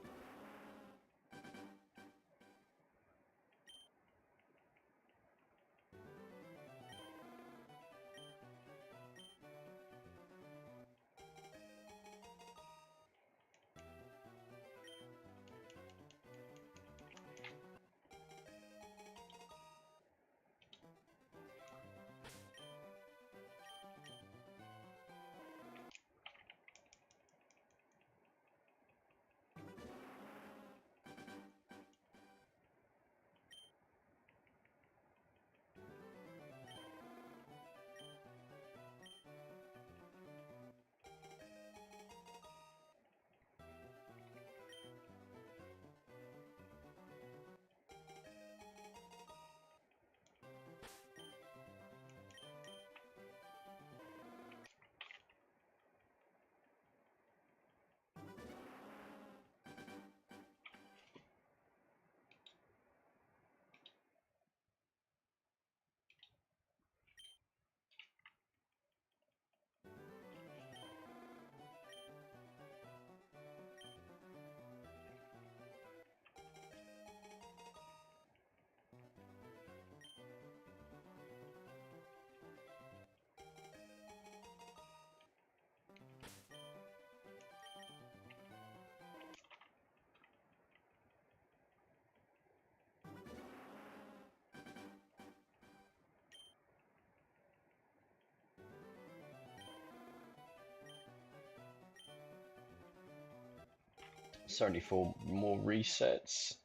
It's only 4 more resets.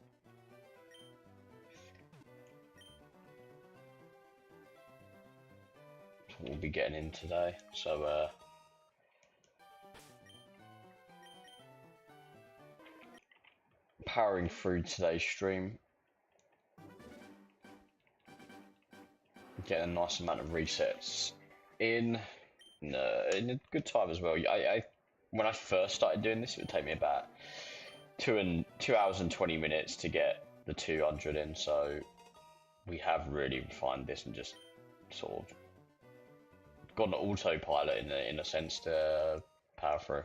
We'll be getting in today, so powering through today's stream, getting a nice amount of resets in a good time as well. I when I first started doing this, it would take me about 2 hours and 20 minutes to get the 200 in, so we have really refined this and just sort of got an autopilot in a sense to power through.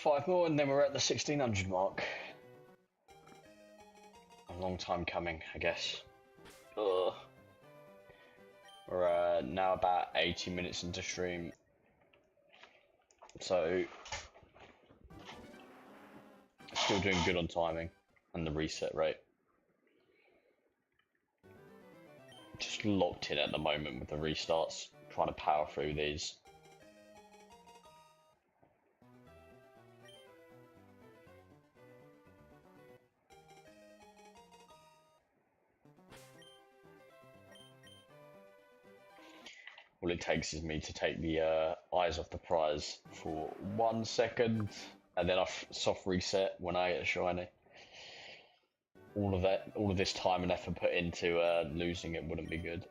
5 more and then we're at the 1600 mark. A long time coming, I guess. Ugh. We're now about 80 minutes into stream. So, still doing good on timing and the reset rate. Just locked in at the moment with the restarts, trying to power through these. All it takes is me to take the eyes off the prize for 1 second, and then I soft reset when I get a shiny. All of this time and effort put into losing it wouldn't be good.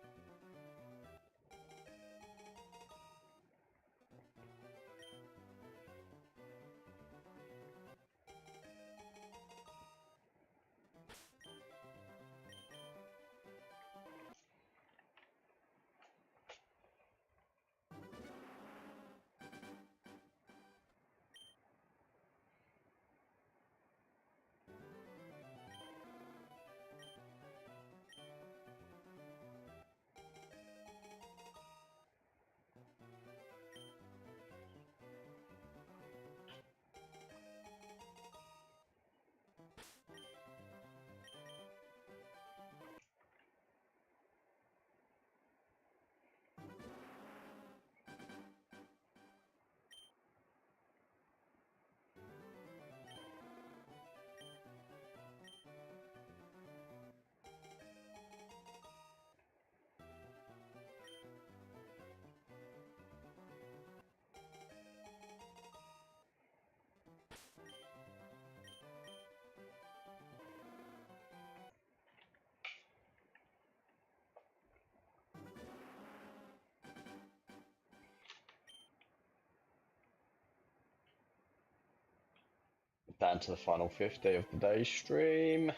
Down to the final 50 of the day stream.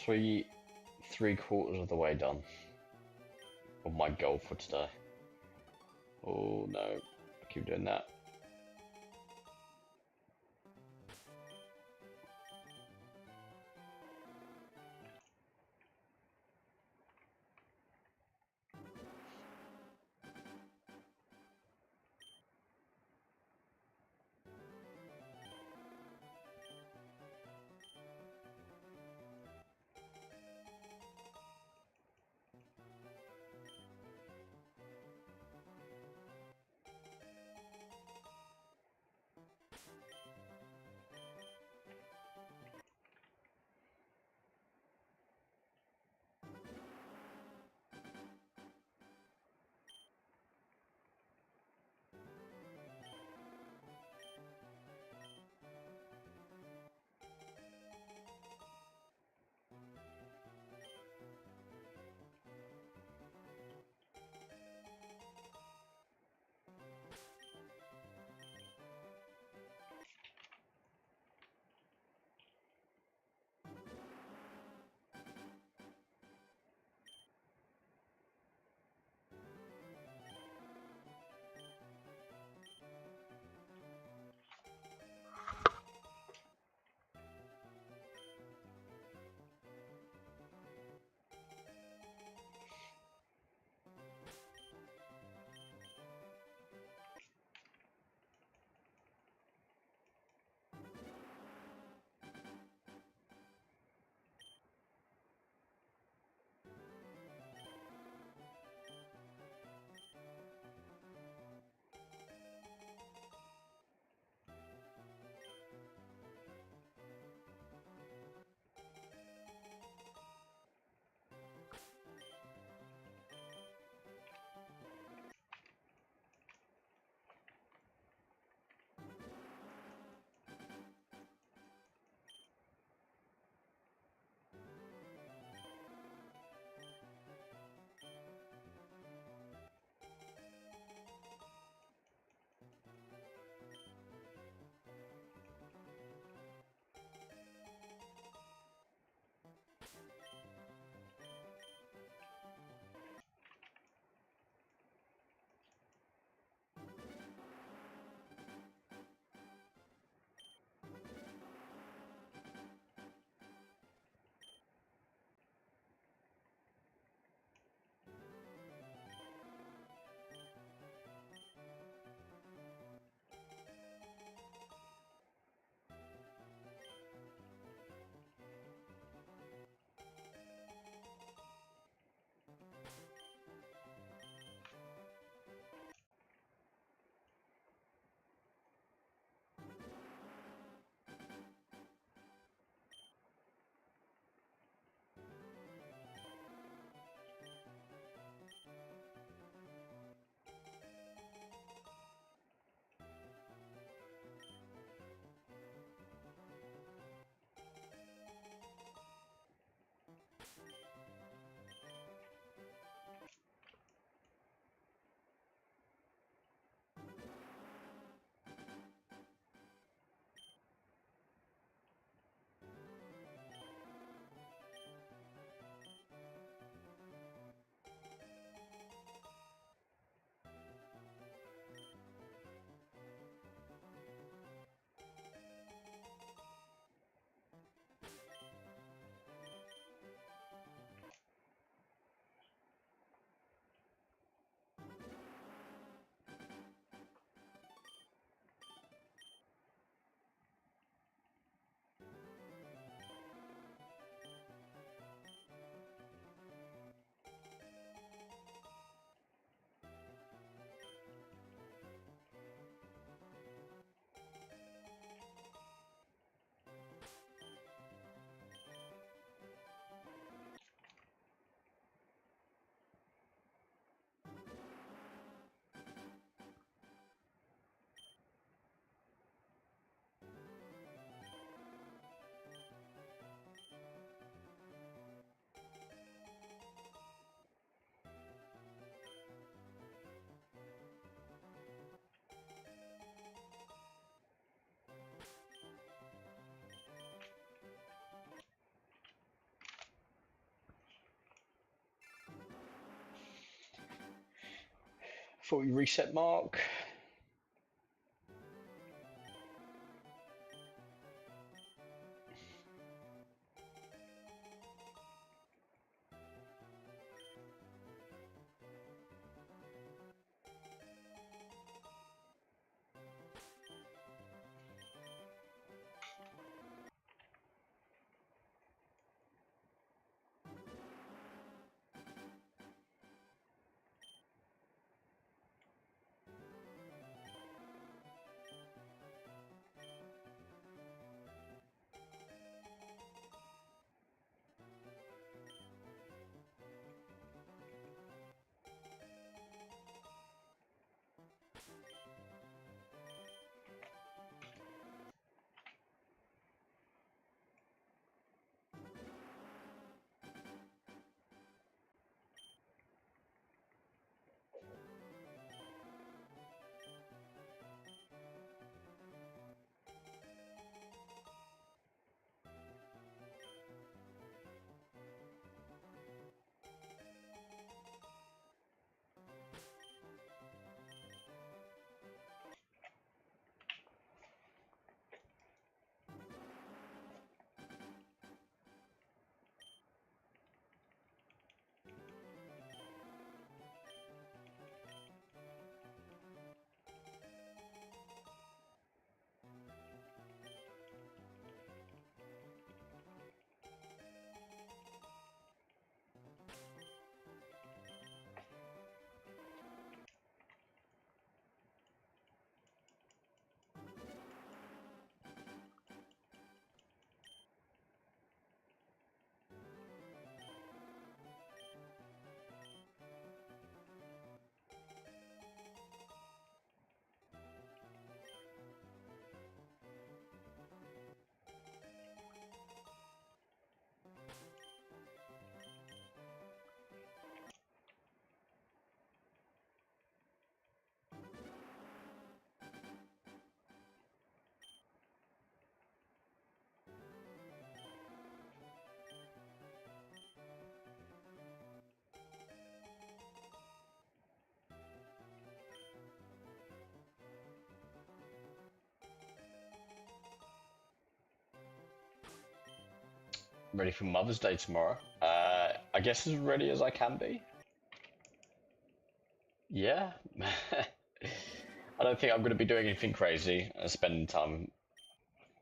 Three-quarters of the way done of my goal for today. Oh no, I keep doing that. before we reset Mark. Ready for Mother's Day tomorrow. I guess as ready as I can be. Yeah. I don't think I'm going to be doing anything crazy. Spending time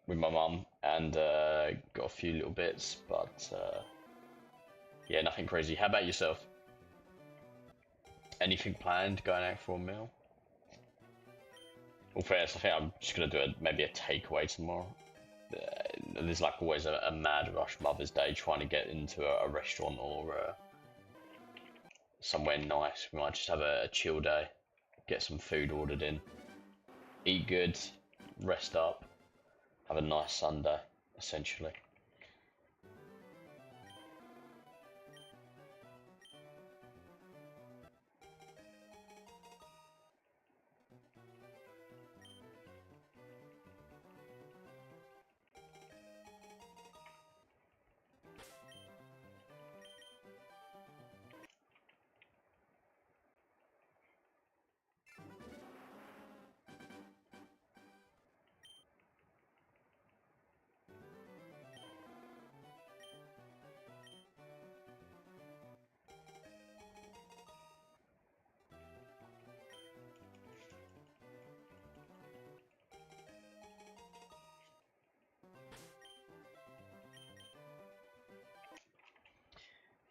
with my mum and got a few little bits, but yeah, nothing crazy. How about yourself? Anything planned? Going out for a meal? Well, first, I think I'm just going to do maybe a takeaway tomorrow. There's like always a mad rush Mother's Day trying to get into a restaurant or somewhere nice. We might just have a chill day, get some food ordered in, eat good, rest up, have a nice Sunday, essentially.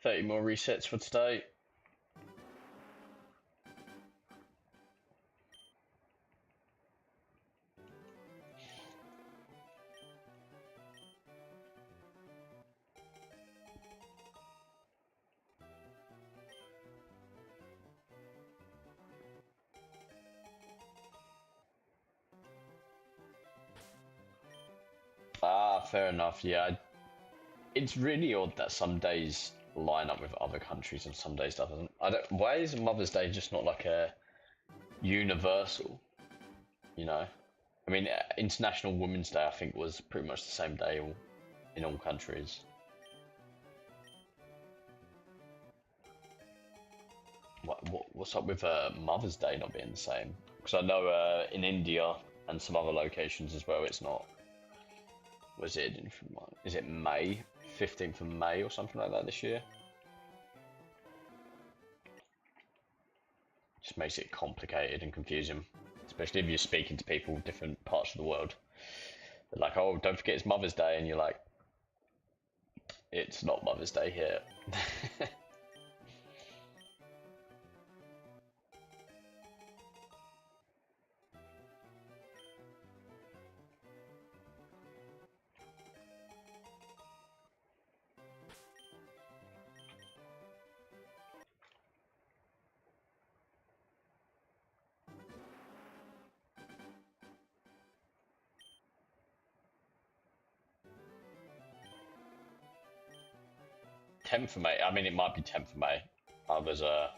Thirty more resets for today. Ah, fair enough. Yeah, it's really odd that some days line up with other countries and some days doesn't. I don't. Why is Mother's Day just not like a universal? You know, I mean, International Women's Day I think was pretty much the same day in all countries. What's up with Mother's Day not being the same? Because I know in India and some other locations as well, it's not. Was it? Is it May? 15th of May or something like that this year? Just makes it complicated and confusing, especially if you're speaking to people different parts of the world. They're like, "Oh, don't forget it's Mother's Day," and you're like, "It's not Mother's Day here." 10th of May. I mean, it might be 10th of May. There's a.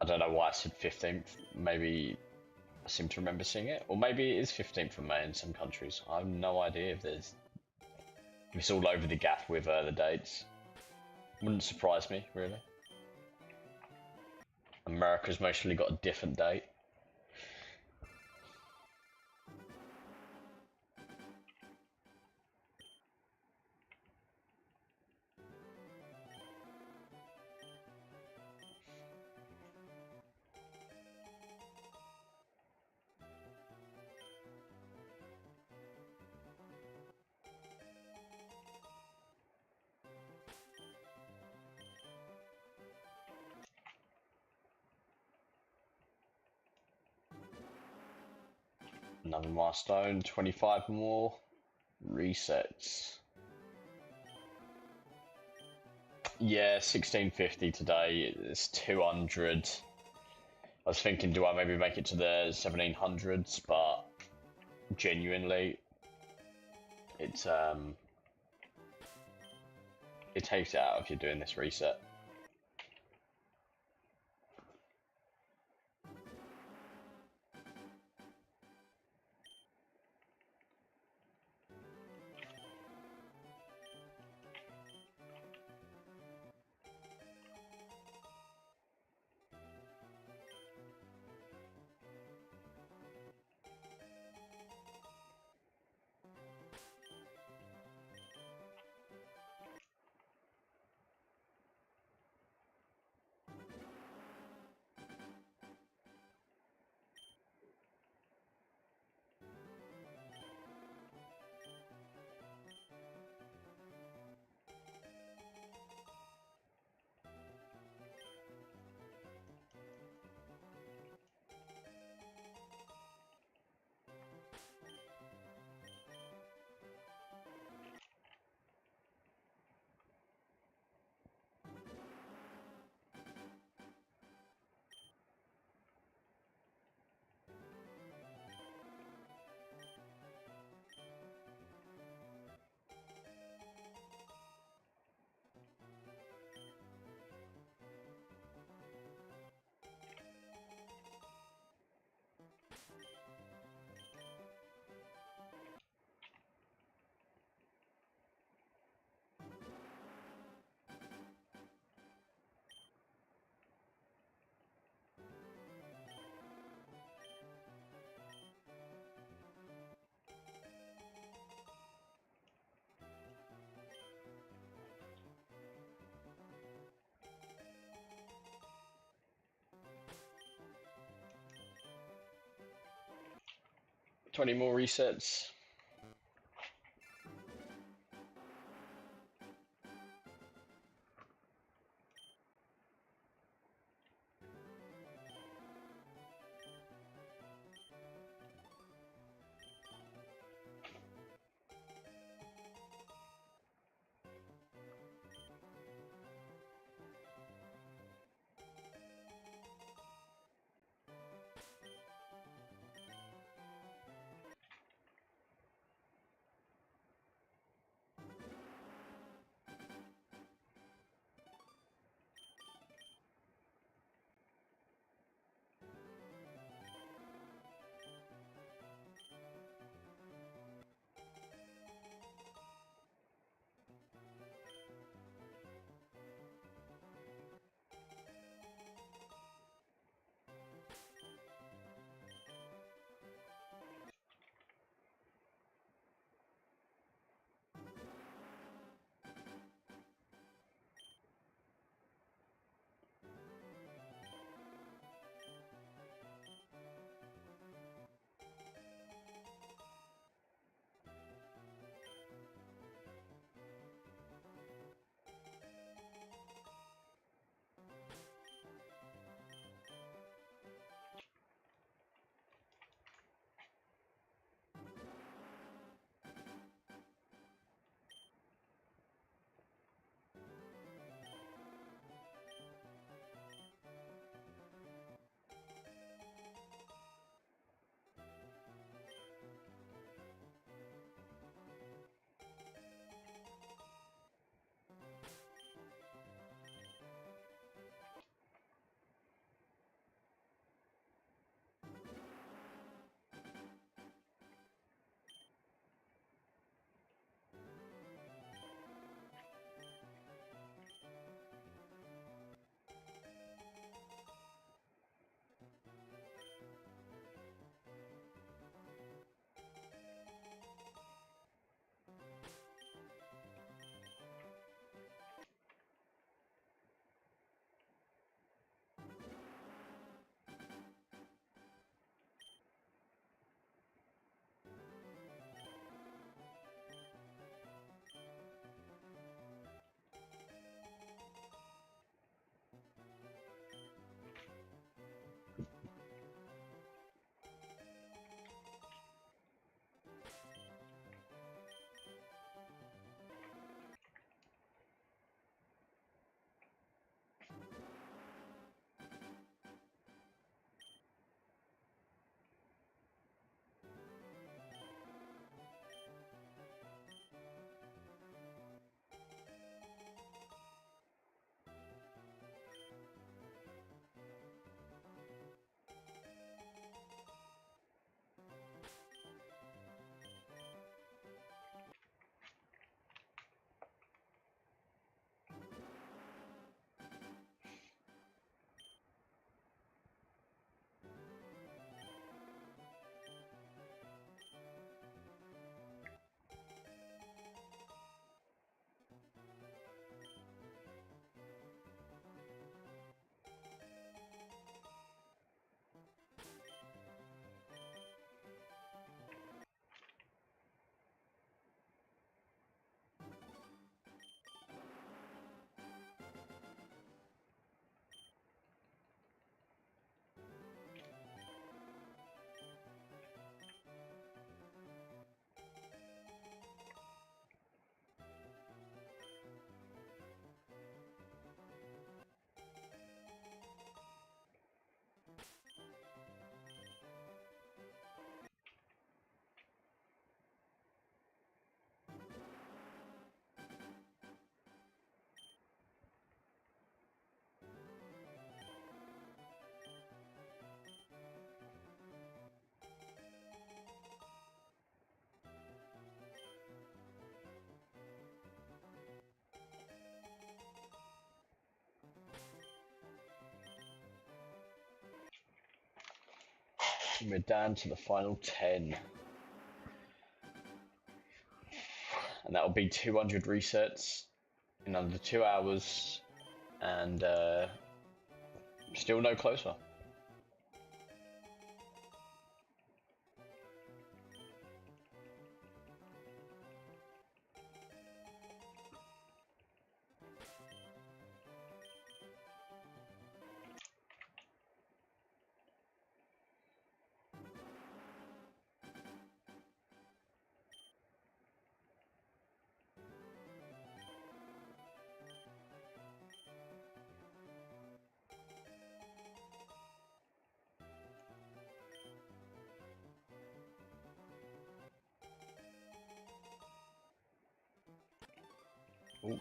I don't know why I said 15th. Maybe I seem to remember seeing it, or maybe it is 15th of May in some countries. I have no idea if it's all over the gap with the dates. Wouldn't surprise me really. America's mostly got a different date. Another milestone, 25 more resets. Yeah, 1650 today. It's 200. I was thinking, do I maybe make it to the 1700s? But genuinely, it takes it out if you're doing this reset. Twenty more resets. We're down to the final 10. And that'll be 200 resets in under 2 hours. And still no closer. Ooh.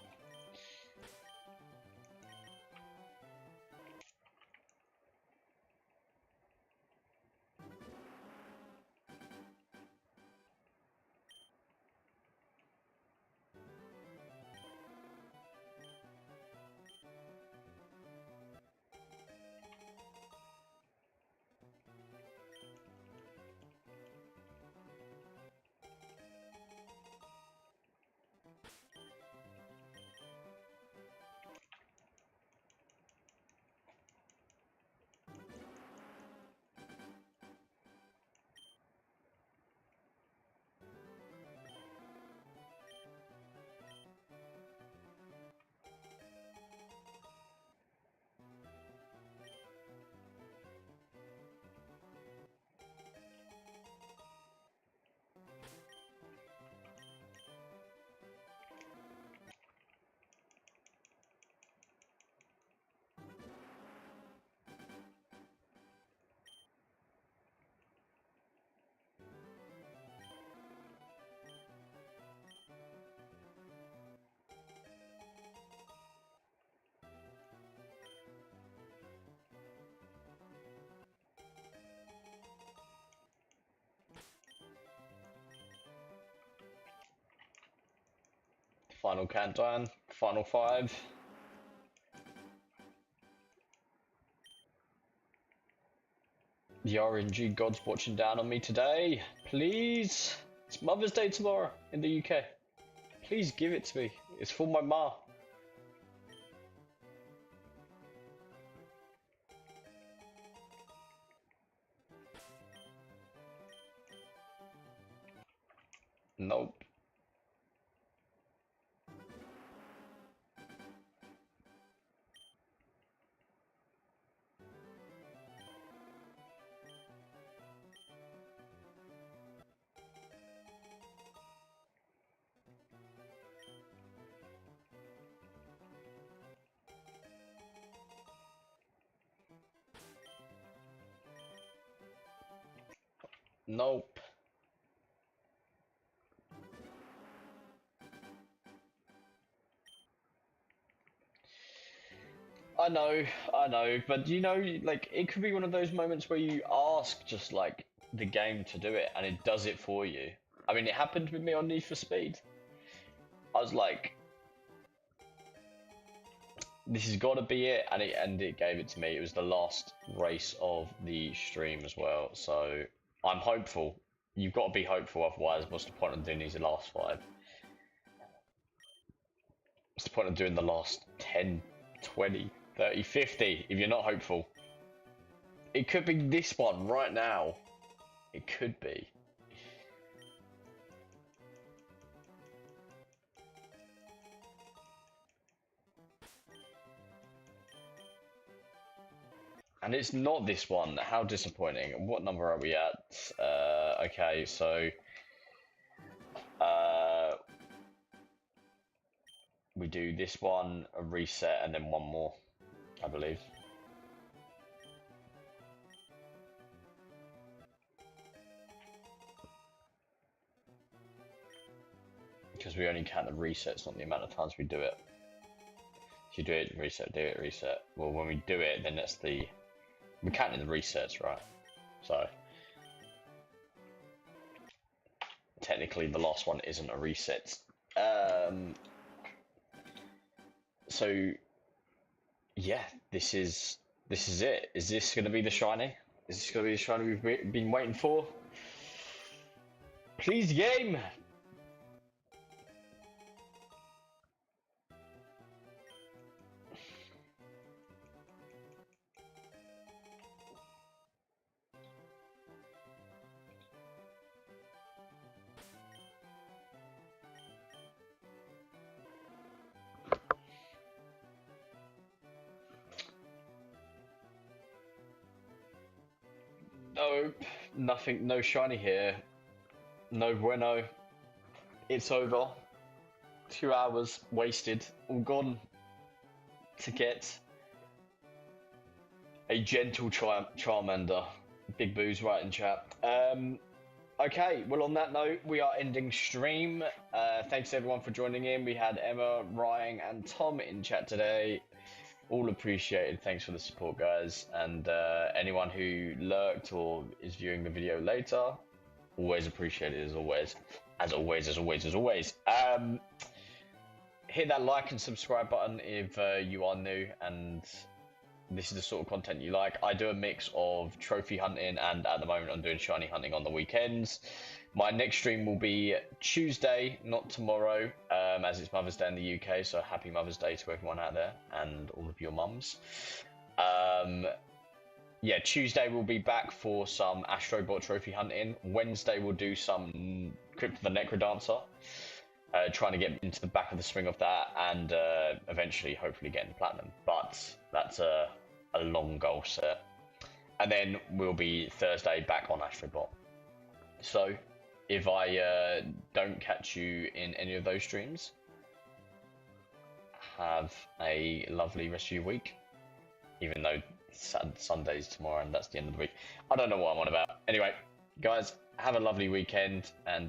Final countdown, final 5. The RNG gods watching down on me today. Please. It's Mother's Day tomorrow in the UK. Please give it to me. It's for my ma. Nope. Nope. I know, but you know, like, it could be one of those moments where you ask just like the game to do it and it does it for you. I mean, it happened with me on Need for Speed. I was like, this has got to be it, and it gave it to me. It was the last race of the stream as well, so I'm hopeful. You've got to be hopeful, otherwise what's the point of doing these last 5? What's the point of doing the last 10, 20, 30, 50 if you're not hopeful? It could be this one right now. It could be. And it's not this one. How disappointing. What number are we at? Okay, so we do this one, a reset, and then one more, I believe. Because we only count the resets, not the amount of times we do it. If you do it, reset, do it, reset. Well, when we do it, then that's the... We're counting the resets, right? So... Technically, the last one isn't a reset. So... Yeah, this is it. Is this going to be the shiny? Is this going to be the shiny we've been waiting for? Please, game! Nope, nothing, no shiny here. No bueno. It's over. 2 hours wasted, all gone to get a gentle Charmander. Big booze right in chat. Okay, well on that note, we are ending stream. Thanks everyone for joining in. We had Emma, Ryan, and Tom in chat today. All appreciated. Thanks for the support, guys. And anyone who lurked or is viewing the video later, always appreciated as always. As always, as always, as always. Hit that like and subscribe button if you are new and this is the sort of content you like. I do a mix of trophy hunting and at the moment I'm doing shiny hunting on the weekends. My next stream will be Tuesday, not tomorrow, as it's Mother's Day in the UK, so happy Mother's Day to everyone out there and all of your mums. Yeah, Tuesday we'll be back for some Astrobot trophy hunting. Wednesday we'll do some Crypt of the Necrodancer, trying to get into the back of the swing of that and eventually hopefully get into platinum. But that's a long goal set. And then we'll be Thursday back on Astrobot. So if I don't catch you in any of those streams, have a lovely rest of your week, even though Sunday's tomorrow and that's the end of the week. I don't know what I'm on about. Anyway, guys, have a lovely weekend and